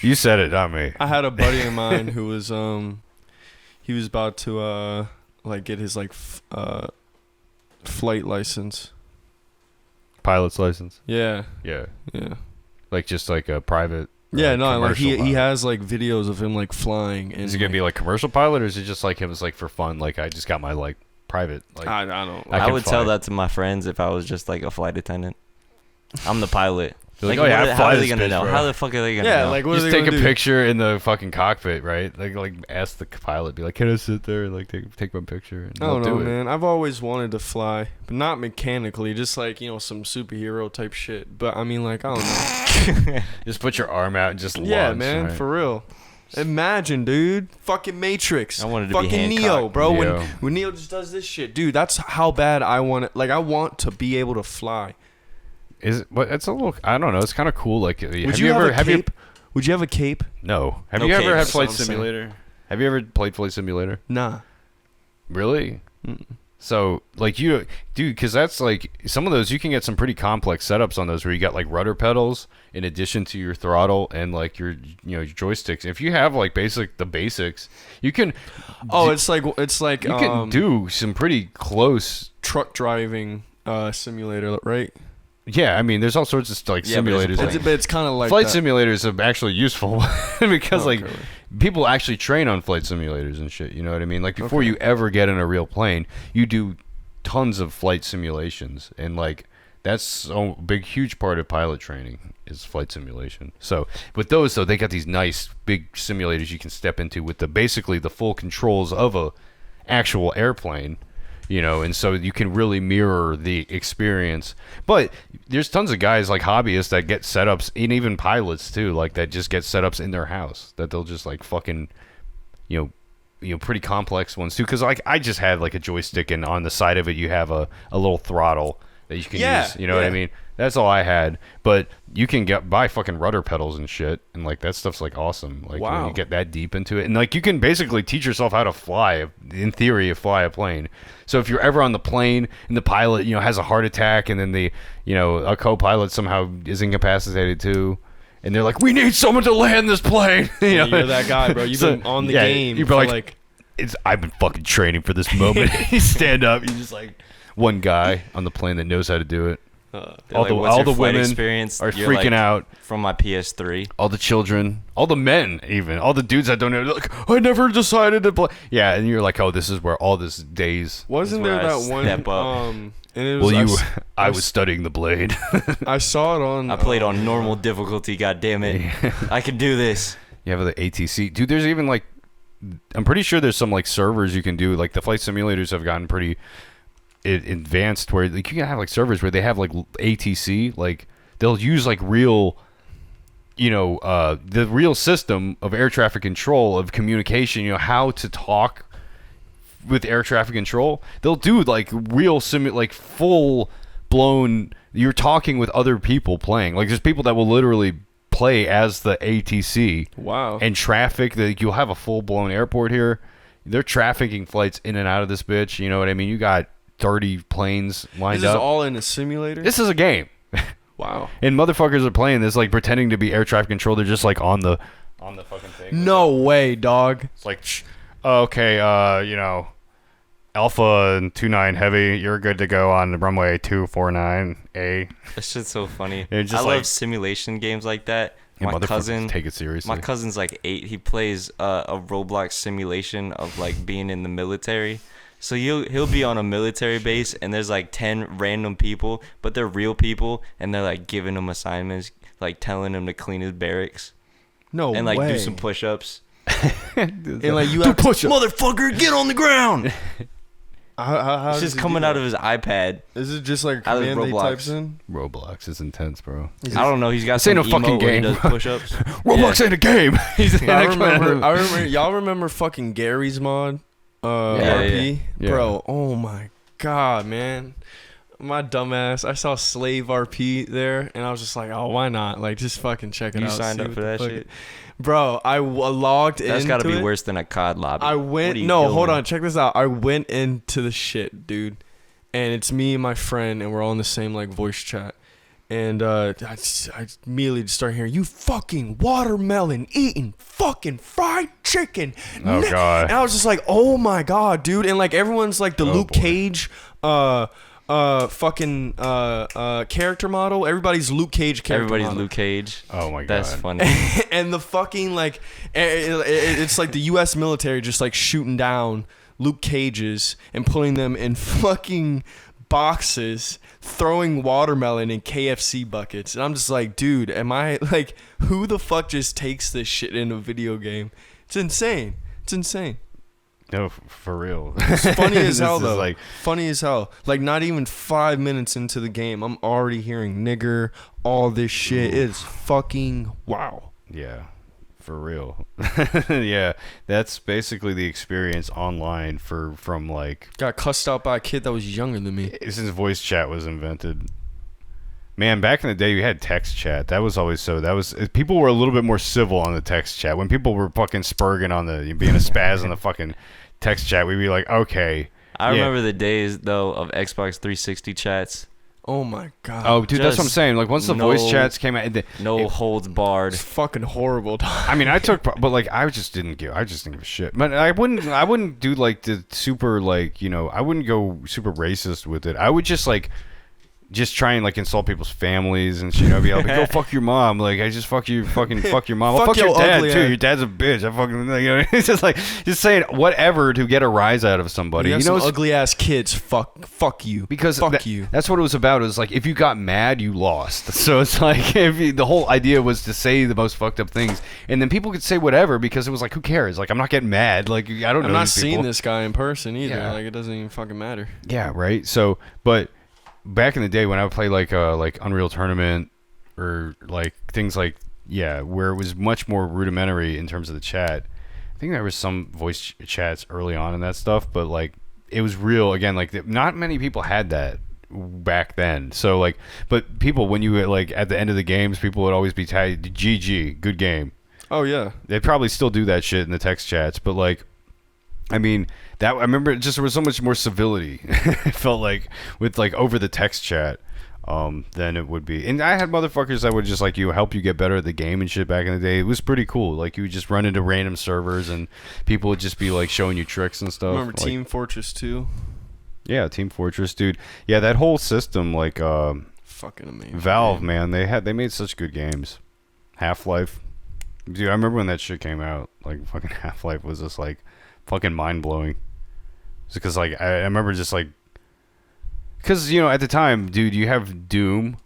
You said it, not me. I had a buddy of mine who was he was about to get his flight license. Pilot's license. Yeah. Yeah. Yeah. Like just like a private. Yeah, no, like commercial he pilot. has like videos of him like flying. And Is it gonna be like commercial pilot, or is it just like him was like for fun? Like I just got my like private. Like I don't. I I can would tell fly. that to my friends if I was just like a flight attendant. I'm the pilot. They're like, oh yeah, I how fly are they this gonna bitch, know? bro. How the fuck are they gonna Yeah, know? like what are Just they take a gonna do? picture in the fucking cockpit, right? Like ask the pilot, be like, can I sit there and like take my picture? And I don't they'll know, do it. man. I've always wanted to fly, but not mechanically, just like some superhero type shit. But I mean, like I don't know. Just put your arm out and just Yeah, launch, man, right? for real. Imagine, dude. Fucking Matrix. I wanted to be fucking Neo, Hancock. bro. Neo. When Neo just does this shit, dude. That's how bad I want it. Like I want to be able to fly. Is it? But it's a little. I don't know. It's kind of cool. Like, Would have you you have ever? a Have cape? Would you have a cape? No. Have No you ever cape, had that's Flight what I'm saying. Simulator? Have you ever played Flight Simulator? Nah. Really? Mm-mm. So, like, dude, because that's like some of those you can get some pretty complex setups on those where you got like rudder pedals in addition to your throttle and like your your joysticks. If you have like the basics, you can. Oh, do- it's like you can do some pretty close. truck driving simulator, right? Yeah, I mean, there's all sorts of like Yeah, but it's a simulators. plane. It's, but it's kind of like Flight that. simulators are actually useful because Oh, like okay. people actually train on flight simulators and shit. You know what I mean? Like before Okay. you ever get in a real plane, you do tons of flight simulations, and like that's a big, huge part of pilot training is flight simulation. So with those though, they got these nice big simulators you can step into with basically the full controls of a actual airplane. And so you can really mirror the experience. But there's tons of guys like hobbyists that get setups, and even pilots too, like that just get setups in their house that they'll just like fucking, pretty complex ones too. Because like I just had like a joystick, and on the side of it you have a little throttle that you can Yeah, use. You know what I yeah. mean? That's all I had. But you can buy fucking rudder pedals and shit, and like that stuff's like awesome. Like when Wow. you get that deep into it, and like you can basically teach yourself how to fly, in theory, fly a plane. So if you're ever on the plane and the pilot, has a heart attack, and then a co-pilot somehow is incapacitated too, and they're like, "We need someone to land this plane." You're that guy, bro. You've So, been on the yeah, game you'd be for like, I've been fucking training for this moment. You stand up, you just like one guy on the plane that knows how to do it. They're all like, the "What's all your the flight women experience?" are You're freaking like, out. From my PS3. All the children, all the men, even all the dudes that don't know. Like, I never decided to play. Yeah, and you're like, oh, this is where all this days. Wasn't That's there where I that one? step up. And it was, Well, you, I I was studying the blade. I saw it on. I played on normal difficulty. God damn it! I can do this. You have the ATC, dude. There's even like, I'm pretty sure there's some like servers you can do. Like the flight simulators have gotten pretty advanced, where like you can have like servers where they have like ATC, like they'll use like real, the real system of air traffic control, of communication. How to talk with air traffic control. They'll do like real like full blown. You're talking with other people playing. Like there's people that will literally play as the ATC. Wow. And traffic. You'll have a full blown airport here. They're trafficking flights in and out of this bitch. You know what I mean? You got 30 planes lined This is up. all in a simulator. This is a game. Wow. And motherfuckers are playing this like pretending to be air traffic control. They're just like on the fucking thing. No way, dog. It's like, okay, Alpha and 29 Heavy, you're good to go on the runway 249A. That shit's so funny. It's just I like- love simulation games like that. Yeah, My motherfuckers cousin, take it seriously. my cousin's like 8. He plays a Roblox simulation of like being in the military. So he'll be on a military base and there's like 10 random people, but they're real people, and they're like giving him assignments, like telling him to clean his barracks No and like way. do some push-ups. And like you have to push up. Motherfucker, get on the ground! How It's just coming out of his iPad. Is it just like Out of command that he Roblox. types in? Roblox is intense, bro. I don't know. He's got This ain't some no fucking emote where he game. does push-ups. Roblox ain't a game. I remember. Y'all remember fucking Gary's mod, RP, yeah. bro. Oh my god, man. My dumbass. I saw Slave RP there, and I was just like, oh, why not? Like, just fucking check it You out. signed see up what for the that fuck shit? Bro, I logged in. That's got to be it. worse than a COD lobby. I What went. are you No, hold doing? on. Check this out. I went into the shit, dude, and it's me and my friend, and we're all in the same like voice chat. And I immediately just start hearing, you fucking watermelon eating fucking fried chicken. Oh, God. And I was just like, oh my god, dude. And like everyone's like the Oh, Luke boy. Cage character model. Everybody's Luke Cage character Everybody's model. Luke Cage. Oh, my God. That's funny. And the fucking like it's like the US military just like shooting down Luke Cages and putting them in fucking boxes, throwing watermelon in KFC buckets. And I'm just like, dude, am I like, who the fuck just takes this shit in a video game? It's insane. It's insane. No, for real. It's funny as hell This is though. like- Funny as hell. Like not even 5 minutes into the game, I'm already hearing nigger, all this shit. It's fucking wow. Yeah, for real. Yeah, that's basically the experience online from like Got cussed out by a kid that was younger than me. since voice chat was invented. Man, back in the day, we had text chat. That was always people were a little bit more civil on the text chat. When people were fucking spurging on being a spaz on the fucking text chat, we'd be like, okay. I Yeah. remember the days though of Xbox 360 chats. Oh my god. Oh, dude, that's what I'm Just saying. Like once the voice no- chats came out, No holds barred. It's fucking horrible. I mean, but like, I just didn't give a shit. But I wouldn't do like the super like, I wouldn't go super racist with it. I would just like, try and like insult people's families and shit. I'd be like, go fuck your mom. Like, I just fuck your mom. Fuck I'll fuck your your dad ugly too. ass. Your dad's a bitch. I fucking, it's just like, just saying whatever to get a rise out of somebody. You have some it's- ugly ass kids. Fuck you. because fuck you. that's what it was about. It was like if you got mad, you lost. So it's like the whole idea was to say the most fucked up things, and then people could say whatever because it was like, who cares? Like I'm not getting mad. Like I don't know. I'm not these seeing people. this guy in person either. Yeah. Like it doesn't even fucking matter. Yeah, right. So, but back in the day when I would play like Unreal Tournament or like things like where it was much more rudimentary in terms of the chat. I think there was some voice chats early on and that stuff, but like it was real again. Like not many people had that back then. So like, but people when you like at the end of the games, people would always be tagged GG, good game. Oh yeah. They probably still do that shit in the text chats, but like, I mean, that I remember just there was so much more civility. It felt like with like over the text chat, than it would be. And I had motherfuckers that would just like help you get better at the game and shit back in the day. It was pretty cool. Like you would just run into random servers and people would just be like showing you tricks and stuff. Remember like, Team Fortress 2? Yeah, Team Fortress, dude. Yeah, that whole system, like, fucking amazing. Valve, man, they made such good games. Half-Life, dude, I remember when that shit came out. Like fucking Half-Life was just like fucking mind blowing. Because like I remember just like, because at the time, dude, you have Doom,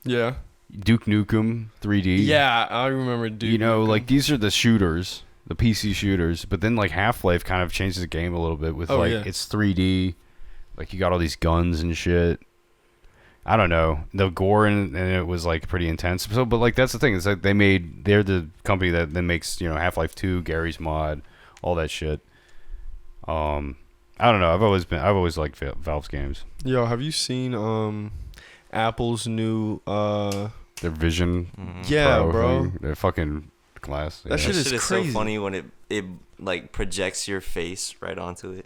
Yeah. Duke Nukem 3D. Yeah, I remember Duke. Like these are the shooters, the PC shooters. But then like Half-Life kind of changes the game a little bit with it's 3D. Like you got all these guns and shit. I don't know. The gore and it was like pretty intense. So, but like that's the thing. It's like they're the company that then makes Half-Life 2, Gary's Mod, all that shit. I don't know. I've always liked Valve's games. Yo, have you seen Apple's new Their Vision. Yeah, Pro bro. thing, their fucking glass. That shit is crazy. So funny when it like projects your face right onto it.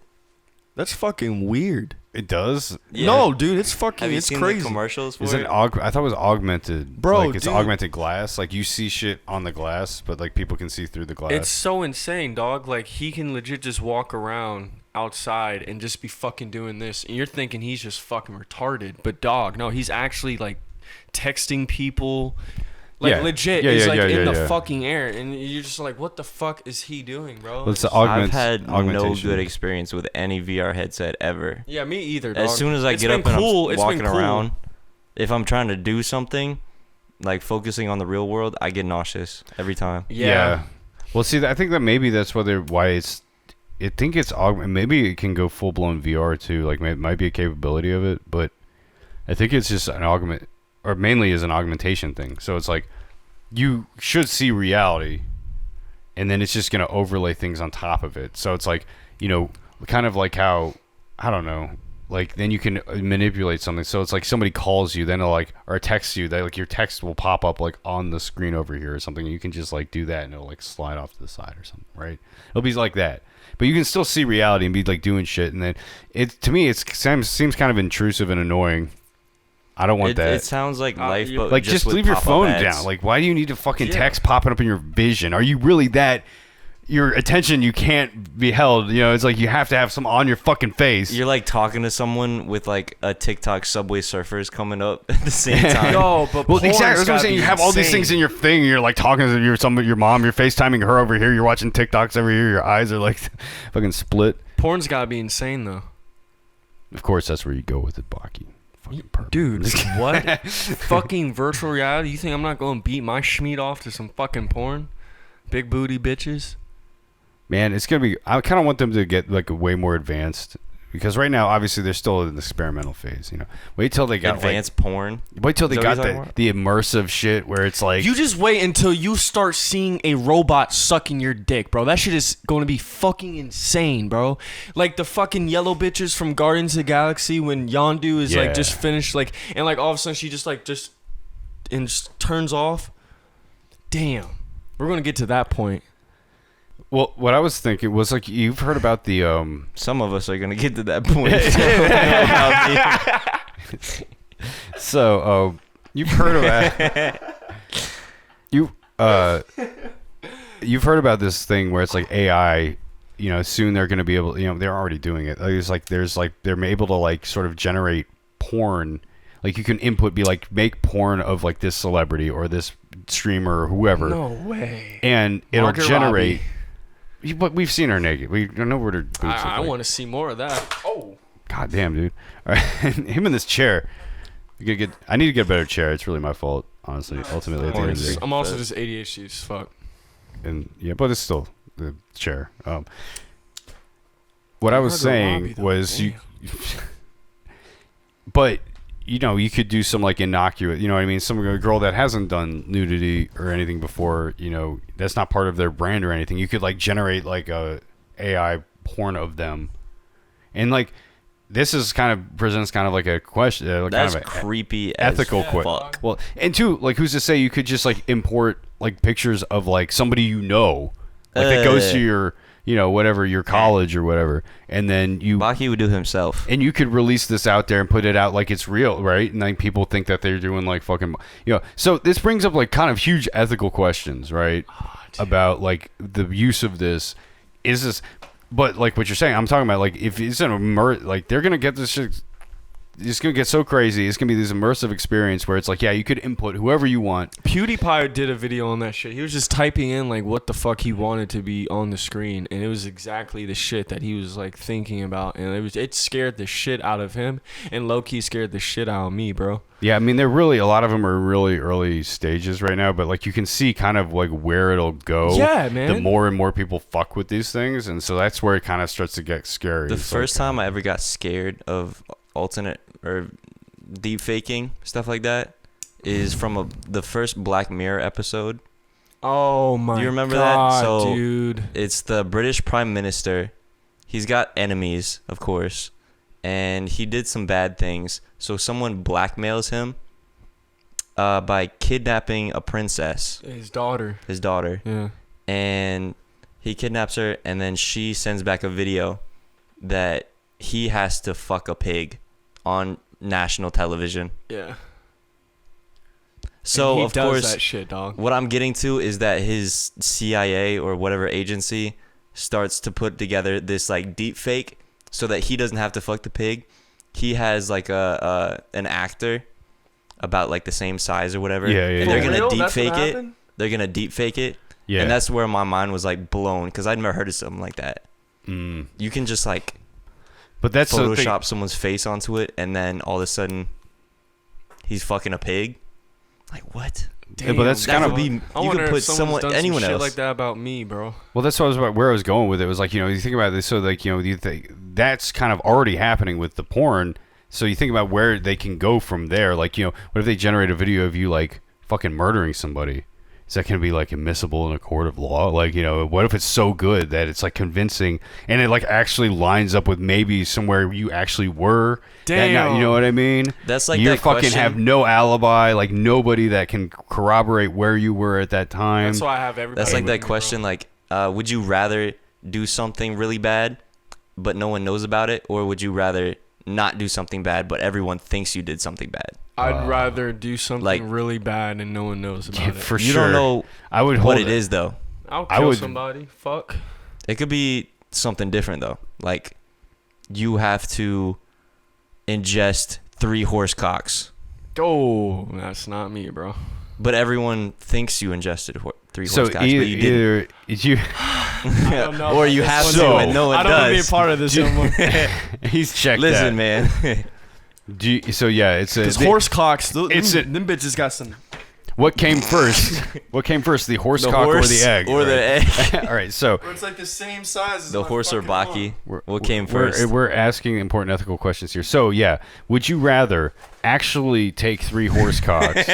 That's fucking weird. It does. Yeah. No, dude, it's fucking. Have you it's seen crazy. the commercials for Is it it? I thought it was augmented. Bro, like it's dude. augmented glass. Like you see shit on the glass, but like people can see through the glass. It's so insane, dog. Like he can legit just walk around outside and just be fucking doing this, and you're thinking he's just fucking retarded. But dog, no, he's actually like texting people. Like Yeah. legit, Yeah, is yeah, like yeah, in yeah, the yeah. fucking air, and you're just like, what the fuck is he doing, bro? Well, it's the I've had no augmentation. good experience with any VR headset ever. Yeah, me either, dog. As soon as I It's get been up and cool. I'm It's been walking cool. around, if I'm trying to do something, like focusing on the real world, I get nauseous every time. Yeah. Well, see, I think that maybe that's why it's. I think it's maybe it can go full blown VR too. Like it might be a capability of it, but I think it's just an augment, or mainly is an augmentation thing. So it's like you should see reality, and then it's just gonna overlay things on top of it. So it's like kind of like how I don't know. Like then you can manipulate something. So it's like somebody calls you, then it'll or texts you. That like your text will pop up like on the screen over here or something. And you can just like do that, and it'll like slide off to the side or something, right? It'll be like that. But you can still see reality and be like doing shit, and then to me it seems kind of intrusive and annoying. I don't want that. It sounds like life, but Like just with leave your pop-up phone ads. down. Like why do you need to fucking text popping up in your vision? Are you really that? Your attention you can't be held. It's like you have to have some on your fucking face. You're like talking to someone with like a TikTok Subway Surfers coming up at the same time. Yo, but Well, porn's exactly. That's what I'm gotta saying. be You have all these insane. things in your thing. And you're like talking to your mom. You're FaceTiming her over here. You're watching TikToks over here. Your eyes are like fucking split. Porn's gotta be insane though. Of course, that's where you go with it, Baki. Fucking pervert. Dude, what? Fucking virtual reality? You think I'm not going to beat my schmeat off to some fucking porn? Big booty bitches? Man, it's gonna be. I kind of want them to get like way more advanced because right now, obviously, they're still in the experimental phase. Wait till they got Advanced porn. Wait till they Is that got what you're talking the immersive shit where it's like You just wait until you start seeing a robot sucking your dick, bro. That shit is going to be fucking insane, bro. Like the fucking yellow bitches from Guardians of the Galaxy when Yondu is Yeah. like just finished, like, and like all of a sudden she just turns off. Damn. We're going to get to that point. Well, what I was thinking was like you've heard about the Some of us are gonna get to that point. So you've heard about you've heard about this thing where it's like AI. Soon they're going to be able. They're already doing it. They're able to like sort of generate porn. Like you can be like make porn of like this celebrity or this streamer or whoever. No way. And it'll Margot generate. But we've seen her naked. We don't know what her boobs look I like. want to see more of that. Oh. God damn, dude. All right. Him in this chair. I need to get a better chair. It's really my fault, honestly. Ultimately, at the end of the day. I'm also just ADHD as fuck. And yeah, but it's still the chair. What I was Margot saying Robbie, though, was damn. but you could do some like innocuous, you know what I mean? A girl that hasn't done nudity or anything before, that's not part of their brand or anything. You could like generate like a AI porn of them, and like this is presents kind of like a question. That's kind of creepy. ethical as question. fuck. Well, and two, like who's to say you could just like import like pictures of like somebody like that goes to your whatever your college or whatever, and then Baki would do himself. and you could release this out there and put it out like it's real, right? And like people think that they're doing like fucking, So this brings up like kind of huge ethical questions, right? About like the use of this. Is this, but like what you're saying, I'm talking about like if it's like they're gonna get this shit it's gonna get so crazy. It's gonna be this immersive experience where it's like, yeah, you could input whoever you want. PewDiePie did a video on that shit. He was just typing in like what the fuck he wanted to be on the screen, and it was exactly the shit that he was like thinking about, and it scared the shit out of him, and low key scared the shit out of me, bro. Yeah, I mean, they're really, a lot of them are really early stages right now, but like you can see kind of like where it'll go. Yeah, man. The more and more people fuck with these things, and so that's where it kind of starts to get scary. The It's first like, time I ever got scared of alternate or deep faking stuff like that is from the first Black Mirror episode. Oh my god, you remember that? So dude. It's the British Prime Minister. He's got enemies, of course, and he did some bad things. So someone blackmails him by kidnapping a princess, His daughter. Yeah. and he kidnaps her, and then she sends back a video that he has to fuck a pig on national television. Yeah. So And he of does course, that shit, dog. what I'm getting to is that his CIA or whatever agency starts to put together this like deep fake so that he doesn't have to fuck the pig. He has like an actor about like the same size or whatever. Yeah, yeah, and they're yeah. gonna For real? deep That's what fake it. happened? They're gonna deep fake it. Yeah. And that's where my mind was like blown because I'd never heard of something like that. Mm. You can just like But that's the thing. Photoshop someone's face onto it, and then all of a sudden, he's fucking a pig. Like what? Yeah, but that's That kind of would be. I You wonder can put if someone's done anyone some shit else. like that about me, bro. Well, that's what I was about, where I was going with it. Was like, you think about this. So like, you think that's kind of already happening with the porn. So you think about where they can go from there. Like, what if they generate a video of you like fucking murdering somebody? Is that going to be like admissible in a court of law? Like, what if it's so good that it's like convincing and it like actually lines up with maybe somewhere you actually were? Damn. You know what I mean? That's like you that fucking question- have no alibi, like nobody that can corroborate where you were at that time. That's why I have everybody. That's like with that me, question. Like, would you rather do something really bad, but no one knows about it, or would you rather not do something bad, but everyone thinks you did something bad? bro. I'd rather do something like- really bad and no one knows about it. For You sure. don't know I would what hold it is though. I'll I kill would- somebody. Fuck. It could be something different though. Like, you have to ingest 3 horse cocks, Oh, that's not me, bro. but everyone thinks you ingested 3 So horse cocks, but you didn't. either you, I don't know Or about you this have one. to, So- and no one I don't want to be a does. part of this anymore. he's checked. Listen, that. man. So yeah, it's a. Because horse cocks, It's a- them bitches got some. What came first? What came first, the horse The cock horse or the egg? or the egg. All right, so It's like the same size as The horse or Baki. What came first? we're asking important ethical questions here. So yeah, would you rather actually take 3 horse cocks?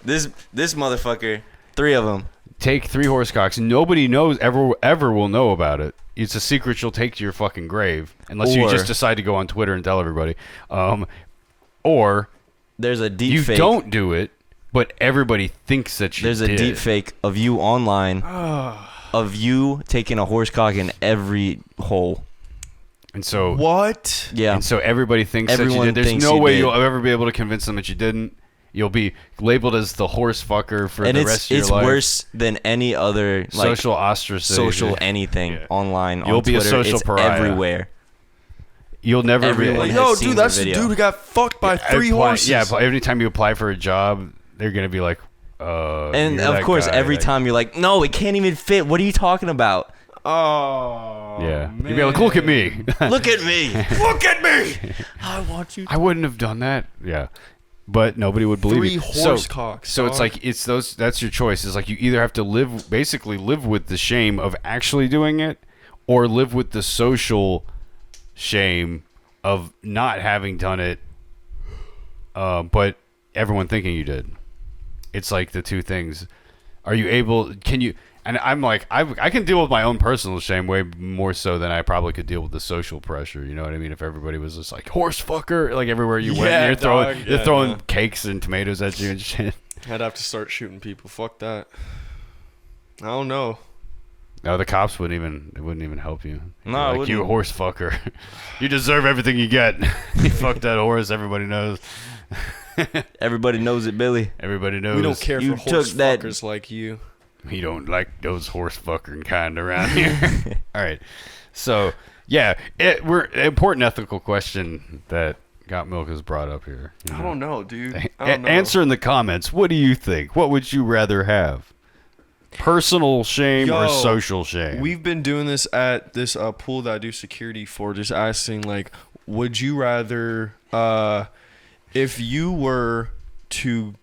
This motherfucker, 3 of them. Take 3 horse cocks. Nobody knows ever will know about it. It's a secret you'll take to your fucking grave, unless you Or- just decide to go on Twitter and tell everybody. Or There's a deep you fake. don't do it, but everybody thinks that you There's did. a deep fake of you online, Ah. of you taking a horse cock in every hole. And so What? Yeah. And so everybody thinks that you Everyone did. There's thinks no you way did. you'll ever be able to convince them that you didn't. You'll be labeled as the horse fucker for And the it's rest of your life. worse than any other like Social ostracization. social anything Yeah. online. You'll on be a Twitter. social it's pariah. everywhere. You'll never Everyone be. has Yo, seen dude, the that's the video. dude who got fucked by 3 Apply- horses. Yeah, but every time you apply for a job, they're gonna be like, And you're of that course, guy, every like- time you're like, no, it can't even fit. What are you talking about? Oh. Yeah, Man. you'd be like, look at me. Look at me. Look at me. I want you. I wouldn't have done that. Yeah, but nobody would believe 3 you. horse cocks. So it's dog. like it's those. That's your choice. It's like you either have to basically live with the shame of actually doing it, or live with the social shame of not having done it, but everyone thinking you did. It's like the two things. Are you able? Can you? And I'm like, I can deal with my own personal shame way more so than I probably could deal with the social pressure. You know what I mean? If everybody was just like horse fucker, like everywhere you went, Yeah, you're throwing, dog. you're Yeah, throwing no. cakes and tomatoes at you and shit. I'd have to start shooting people. Fuck that. I don't know. No, the cops wouldn't even help you. No, it like, you wouldn't. horse fucker. You deserve everything you get. You fucked that horse. Everybody knows. Everybody knows it, Billy. Everybody knows. We don't care You for horse took that- fuckers like you. We don't like those horse fucking kind around here. All right. So yeah, we're important ethical question that got milk is brought up here. I don't know, dude. I don't know. Answer in the comments. What do you think? What would you rather have? Personal shame or social shame? We've been doing this at this pool that I do security for, just asking, like, would you rather, if you were to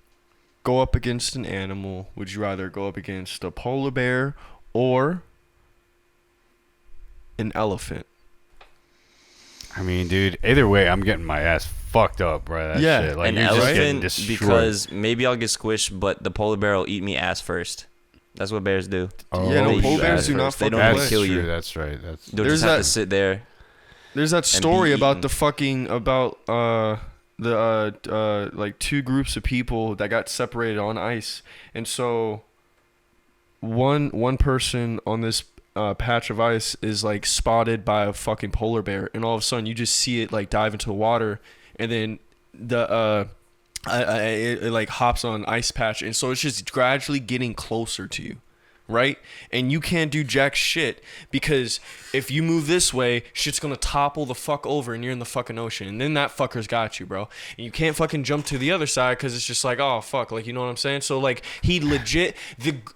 go up against an animal, would you rather go up against a polar bear or an elephant? I mean, dude, either way, I'm getting my ass fucked up, bro. That Yeah, shit. Like, An you're just getting elephant, destroyed. because maybe I'll get squished, but the polar bear will eat me ass first. That's what bears do. Yeah, no, They polar eat bears ass do not first. They fucking don't play. want to kill true. you. That's right. They'll There's just have that- to sit there. There's that be story about eaten. the fucking like two groups of people that got separated on ice, and so one person on this patch of ice is like spotted by a fucking polar bear, and all of a sudden you just see it like dive into the water, and then it like hops on an ice patch, and so it's just gradually getting closer to you. Right? And you can't do jack shit, because if you move this way, shit's gonna topple the fuck over and you're in the fucking ocean. And then that fucker's got you, bro. And you can't fucking jump to the other side because it's just like, oh, fuck. Like, you know what I'm saying? So, like, he legit,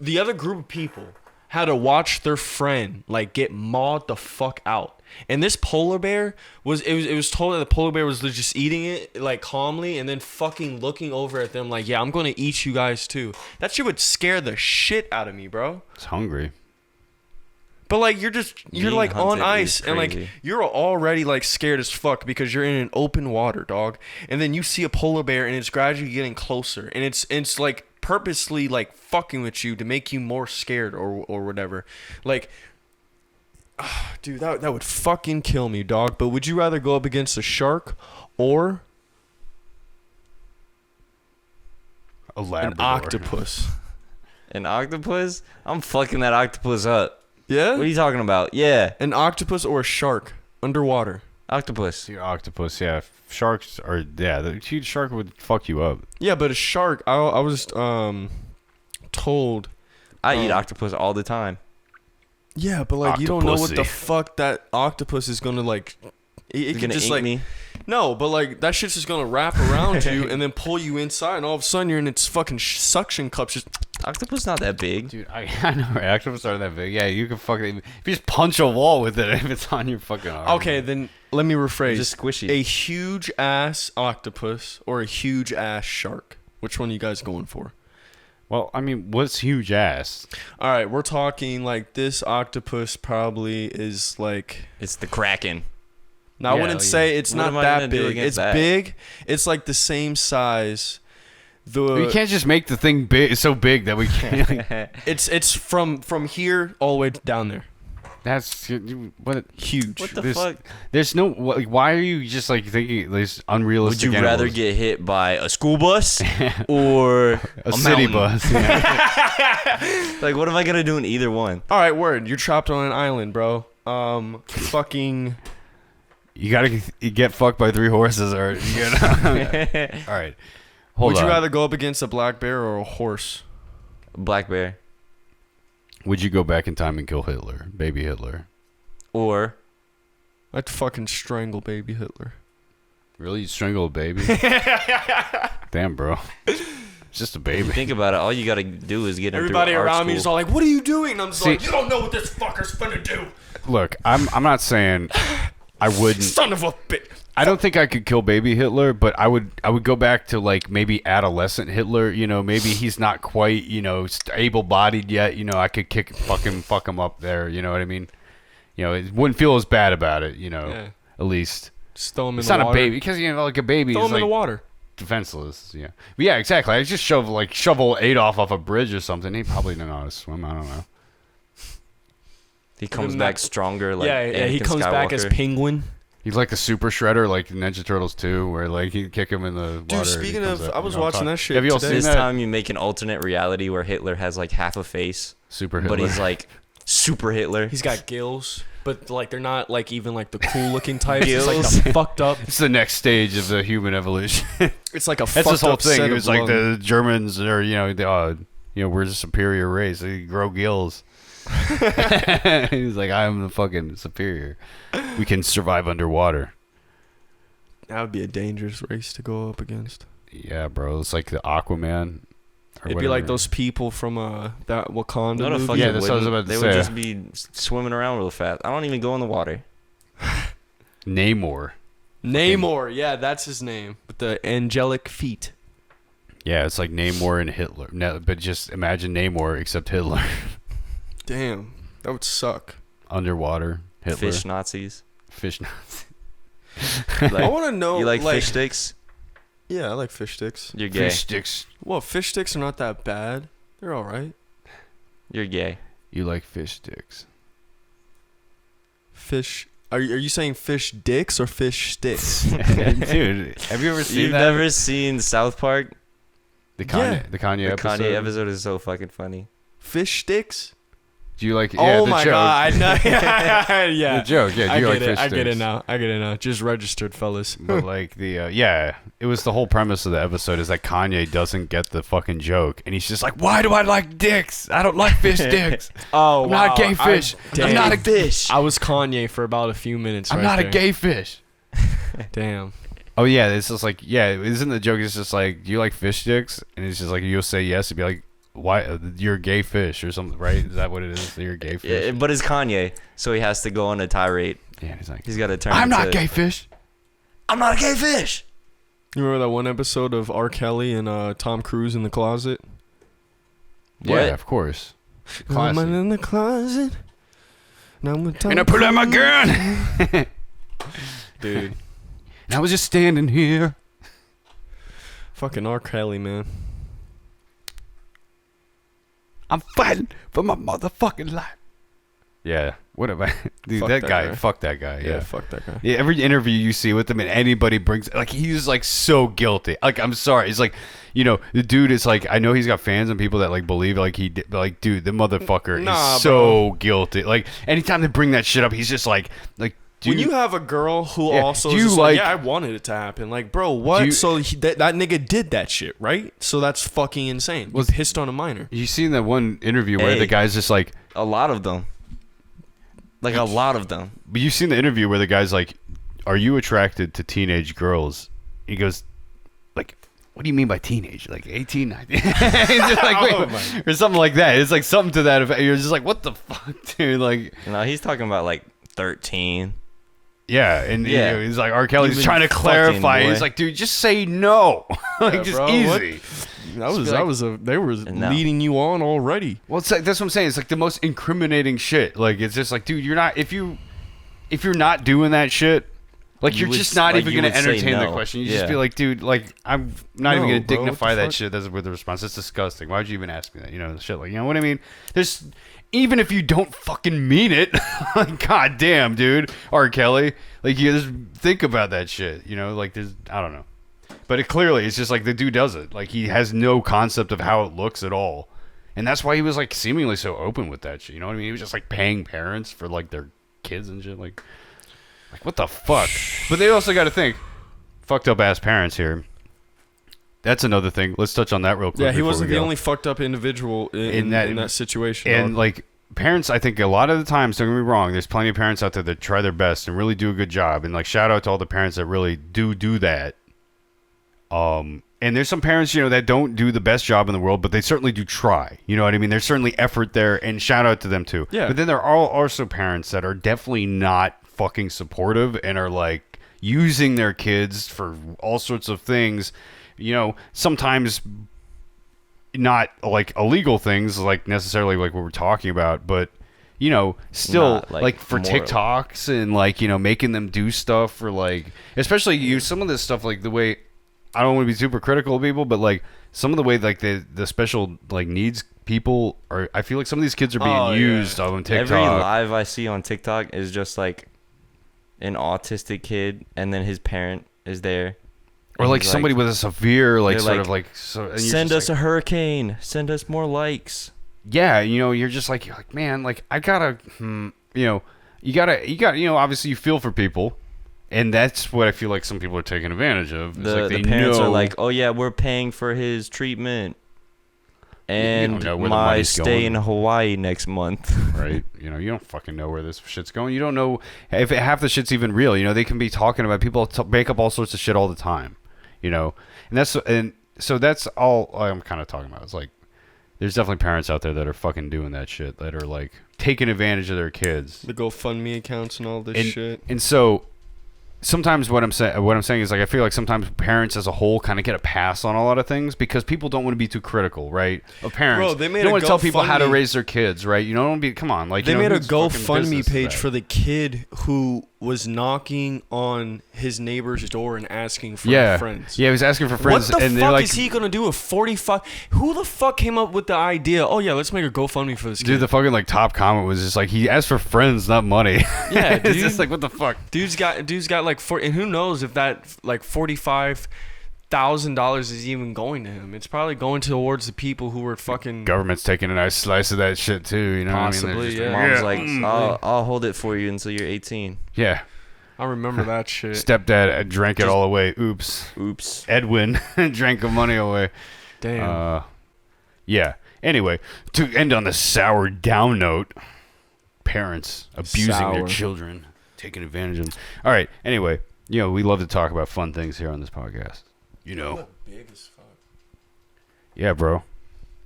the other group of people had to watch their friend, like, get mauled the fuck out. And this polar bear it was told that the polar bear was just eating it like calmly and then fucking looking over at them like, yeah, I'm gonna eat you guys too. That shit would scare the shit out of me, bro. It's hungry. But like you're Being like on hunted ice is and like crazy. you're already like scared as fuck because you're in an open water, dog. And then you see a polar bear and it's gradually getting closer and it's like purposely like fucking with you to make you more scared or whatever. Like, dude, that would fucking kill me, dog. But would you rather go up against a shark or A an Labrador. octopus? An octopus? I'm fucking that octopus up. Yeah? What are you talking about? Yeah, An octopus or a shark underwater? octopus. Your octopus, yeah. Sharks are, yeah. The huge shark would fuck you up. Yeah, but a shark, I was told. I eat octopus all the time. Yeah, but like you don't know what Octopussy. the fuck that octopus is gonna like. It It's could gonna just eat like me. no, but like that shit's just gonna wrap around you and then pull you inside, and all of a sudden you're in its fucking suction cups. Just Octopus not that big. Dude, I know, right? Octopus aren't that big. Yeah, you can fucking, if you just punch a wall with it, if it's on your fucking arm. okay, then let me rephrase. Just squishy. A huge ass octopus or a huge ass shark. Which one are you guys going for? Well, I mean, what's huge ass? All right, we're talking like this octopus probably is like. It's the Kraken. Now, I Yeah, wouldn't yeah. say it's What not am I that gonna do big. against It's that? big. It's like the same size. You can't just make the thing big, so big that we can't. Like, It's from here all the way down there. that's what. Huge. What the There's, fuck? there's no. Like, why are you just like thinking there's Would unrealistic? you rather animals? get hit by a school bus or a city mountain? bus? Yeah. Like, what am I gonna do in either one? All right, word. You're trapped on an island, bro. Fucking. You gotta get fucked by 3 horses, or you know. All right, hold Would on. you rather go up against a black bear or a horse? Black bear Would you go back in time and kill Hitler, baby Hitler? or I'd fucking strangle baby Hitler. Really, you strangle a baby? Damn, bro. It's just a baby. think about it. All you gotta do is get him Everybody through art around me school. is all like, "What are you doing?" And I'm just See- like, "You don't know what this fucker's finna do, Look, I'm not saying I wouldn't. son of a bitch." I don't think I could kill baby Hitler, but I would go back to like maybe adolescent Hitler. You know, maybe he's not quite able-bodied yet. You know, I could fuck him up there. You know what I mean? You know, it wouldn't feel as bad about it. You know, Yeah. at least Just throw him in it's the not water. a baby because like a baby Throw is him in the like water. defenseless. Yeah, but yeah, exactly. I just shovel Adolf off a bridge or something. He probably didn't know how to swim. I don't know. He comes Him back that- stronger. Like yeah, he Anakin comes back as Skywalker. Penguin. He's like the Super Shredder, like Ninja Turtles 2, where like you kick him in the water. Dude, and he speaking comes of, up. I You was know what I'm watching talking- that shit Have you all today. seen This that? time you make an alternate reality where Hitler has like half a face, Super Hitler. but he's like super Hitler. He's got gills, but like they're not like even like the cool looking types. It's like Gills? the fucked up. It's the next stage of the human evolution. It's like a That's fucked this whole up thing. set It was of like lung. the Germans, or we're a superior race. They grow gills. He's like, I'm the fucking superior. We can survive underwater. That would be a dangerous race to go up against. Yeah, bro. It's like the Aquaman. It'd be like those people from that Wakanda No, the movie. fuck Yeah, it that's what I was wouldn't. about to They say. would just be swimming around real fast. I don't even go in the water. Namor. Namor, yeah, that's his name. With the angelic feet. Yeah, it's like Namor and Hitler. No, but just imagine Namor except Hitler. Damn, that would suck. Underwater. Hitler. Fish Nazis. Fish Nazi. Like, I want to know. you like fish sticks? Yeah, I like fish sticks. You're gay. Fish sticks. Well, fish sticks are not that bad. They're all right. You're gay. You like fish sticks. Fish. Are you saying fish dicks or fish sticks? Dude, have you ever seen You've that? never seen South Park? The Kanye, the Kanye The episode? Kanye episode is so fucking funny. Fish sticks? Do you like Oh the my joke. god! I know. Yeah. The joke, yeah. Do I you get like it. fish I get it sticks? now. I get it now. Just registered, fellas. But like yeah, it was the whole premise of the episode is that Kanye doesn't get the fucking joke, and he's just like, "Why do I like dicks? I don't like fish dicks. Oh, I'm not a gay fish. I'm not a fish. I was Kanye for about a few minutes. I'm right not there. a gay fish." Damn. Oh yeah, it's just like isn't the joke? It's just like, do you like fish sticks? And it's just like you'll say yes, and be like, why? You're a gay fish or something, right? Is that what it is? You're a gay fish. Yeah, but it's Kanye, so he has to go on a tirade. Yeah, and he's like, He's got to turn. I'm not into- gay fish. I'm not a gay fish. You remember that one episode of R. Kelly and Tom Cruise in the closet? What? Yeah, of course. Classic. I'm in the closet. Now I'm with Tom And I pull out my Cruise. gun. Dude. And I was just standing here. Fucking R. Kelly, man. I'm fighting for my motherfucking life. Yeah, what about dude? Fuck That that guy, guy. fuck that guy. Yeah, Yeah. fuck that guy. Yeah, every interview you see with him and anybody brings like he's like so guilty. Like I'm sorry, it's like the dude is like I know he's got fans and people that like believe like he did, but like dude, the motherfucker Nah, is so guilty. Like anytime they bring that shit up, he's just like dude, When you have a girl who Yeah, also do is you just like, like- yeah, I wanted it to happen. Like, bro, what? Do you- So that nigga did that shit, right? So that's fucking insane. Was- Was pissed on a minor. you seen that one interview where Hey. the guy's just like, A lot of them. Like a lot of them. but you seen the interview where the guy's like, are you attracted to teenage girls? He goes, like, what do you mean by teenage? Like 18, 19? He's just like, wait, Oh or something like that. It's like something to that effect. You're just like, what the fuck, dude? Like, No, he's talking about like 13. yeah, and Yeah. he's like, R. Kelly's Even trying to fucking clarify. boy. He's like, dude, just say no, like Yeah, just bro, easy. They were No. leading you on already. Well, it's like, that's what I'm saying. It's like the most incriminating shit. Like, it's just like, dude, you're not if you're not doing that shit. Like You you're would just s- not like, even you gonna would say entertain the no. question. You Yeah. just be like, dude, like I'm not even No, gonna bro, what dignify the that fuck? shit as with the response. It's disgusting. Why'd you even ask me that? Shit like what I mean. There's even if you don't fucking mean it, like god damn, dude, R. Kelly, like you just think about that shit. Like there's I don't know, but it's just like the dude does it. Like he has no concept of how it looks at all, and that's why he was like seemingly so open with that shit. You know what I mean? He was just like paying parents for like their kids and shit. Like what the fuck? But they also got to think, fucked up ass parents here. That's another thing. Let's touch on that real quick. Yeah, he before wasn't we the go. only fucked up individual in that situation. And dog. like parents, I think a lot of the times, don't get me wrong, there's plenty of parents out there that try their best and really do a good job. And like shout out to all the parents that really do that. And there's some parents, that don't do the best job in the world, but they certainly do try. You know what I mean? There's certainly effort there, and shout out to them too. Yeah. But then there are also parents that are definitely not fucking supportive and are like using their kids for all sorts of things. Sometimes not like illegal things, like necessarily like what we're talking about, but still Not, like for moral. TikToks and like making them do stuff for like, especially some of this stuff, like the way, I don't want to be super critical of people, but like some of the way like the special like needs people are, I feel like some of these kids are being Oh, yeah. used on TikTok. Every live I see on TikTok is just like an autistic kid, and then his parent is there. or and like he's somebody with a severe like they're sort like, of like so, and you're send just us a hurricane. Send us more likes. yeah, you're just like, man, like I gotta, you gotta, obviously you feel for people, and that's what I feel like some people are taking advantage of. It's The like they parents know, are like, oh yeah, we're paying for his treatment. And know where the my money's stay in going. Hawaii next month. Right? You know, you don't fucking know where this shit's going. You don't know if half the shit's even real. You know, they can be talking about people make up all sorts of shit all the time. You know, and so that's all I'm kind of talking about. It's like there's definitely parents out there that are fucking doing that shit, that are like taking advantage of their kids. The GoFundMe accounts and all this shit. And so sometimes what I'm saying is like I feel like sometimes parents as a whole kind of get a pass on a lot of things because people don't want to be too critical, right? Of parents. Bro, they made you don't a want to tell people how to GoFundMe. raise their kids, right? You don't be come on, like They you know, made a whose fucking GoFundMe business is page that? for the kid who was knocking on his neighbor's door and asking for friends. Yeah, he was asking for friends, What the and they're fuck like, is he gonna do with 45? Who the fuck came up with the idea? Oh yeah, let's make a GoFundMe for this kid. dude, the fucking like top comment was just like he asked for friends, not money. Yeah, it's dude. just like what the fuck. Dude's got like and who knows if that like $45,000 is even going to him. It's probably going towards the people who were fucking. Government's taking a nice slice of that shit too. You know, Possibly, what I mean? yeah. Mom's like, I'll hold it for you until you're 18. Yeah. I remember that shit. Stepdad drank it all away. Oops. Edwin drank the money away. Damn. Yeah. Anyway, to end on the sour down note, parents abusing their Sour. children, taking advantage of them. All right. Anyway, you know, we love to talk about fun things here on this podcast. You know. Big as fuck. Yeah, bro.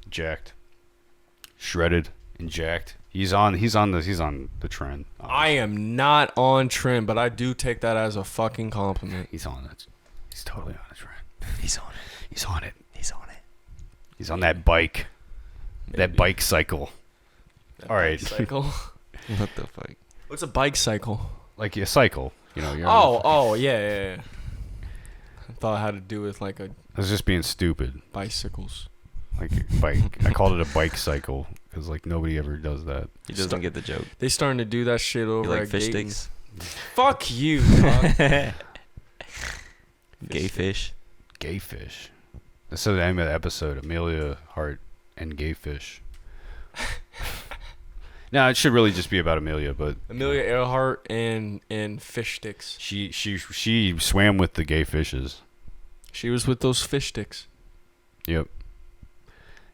Jacked. Shredded and jacked. He's on the trend. I am not on trend, but I do take that as a fucking compliment. He's on it. He's totally on the trend. He's on it. He's on it. He's on it. He's on that bike. That bike cycle. That All right. bike cycle. What the fuck? What's a bike cycle? Like a cycle. You know, Yeah. I thought it had to do with like a I was just being stupid. bicycles. Like a bike. I called it a bike cycle because like nobody ever does that. He doesn't get the joke. They starting to do that shit over You like at fish Gaten. sticks? Fuck you, dog. Gay fish. Gay fish. That's the name of the episode. Amelia Earhart and Gay Fish. No, it should really just be about Amelia, but Amelia Earhart and fish sticks. she swam with the gay fishes. She was with those fish sticks. Yep.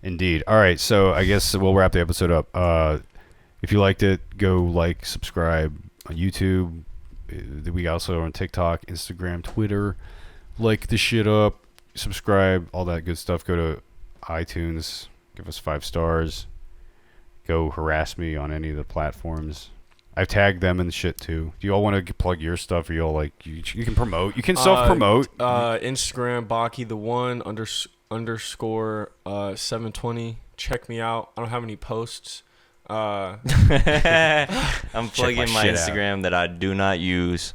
Indeed. All right, so I guess we'll wrap the episode up. If you liked it, go like, subscribe on YouTube. We also are on TikTok, Instagram, Twitter. Like the shit up, subscribe, all that good stuff. Go to iTunes, give us 5 stars. Go harass me on any of the platforms. I've tagged them and shit too. Do you all want to plug your stuff, or you all like you can promote? You can self promote. Instagram Baki the one underscore 720. Check me out. I don't have any posts. I'm Check plugging my my shit out. Instagram that I do not use.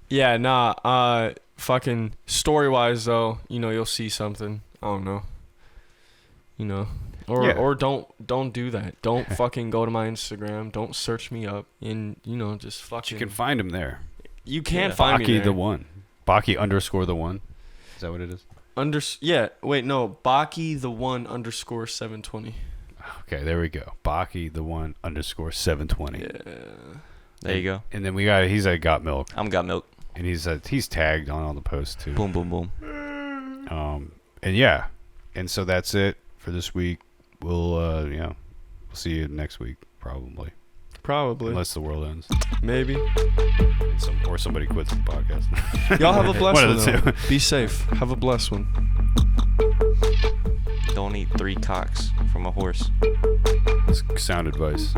Yeah, nah. Fucking story wise though, you know, you'll see something. I don't know. You know. Or don't do that. Don't fucking go to my Instagram. Don't search me up. And you know, just fucking. You can find him there. You can Yeah. find me Baki there. the one. Baki underscore the one. Is that what it is? Baki the one underscore 720. Okay, there we go. Baki the one underscore 720. Yeah. There you go. And then he's at Got Milk, I'm got milk. and he's tagged on all the posts too. Boom, boom, boom. And yeah, and so that's it for this week. We'll we'll see you next week probably, unless the world ends. Maybe. Or somebody quits the podcast. Y'all have a blessed One one. of the though. two. Be safe. Have a blessed one. Don't eat 3 cocks from a horse. That's sound advice.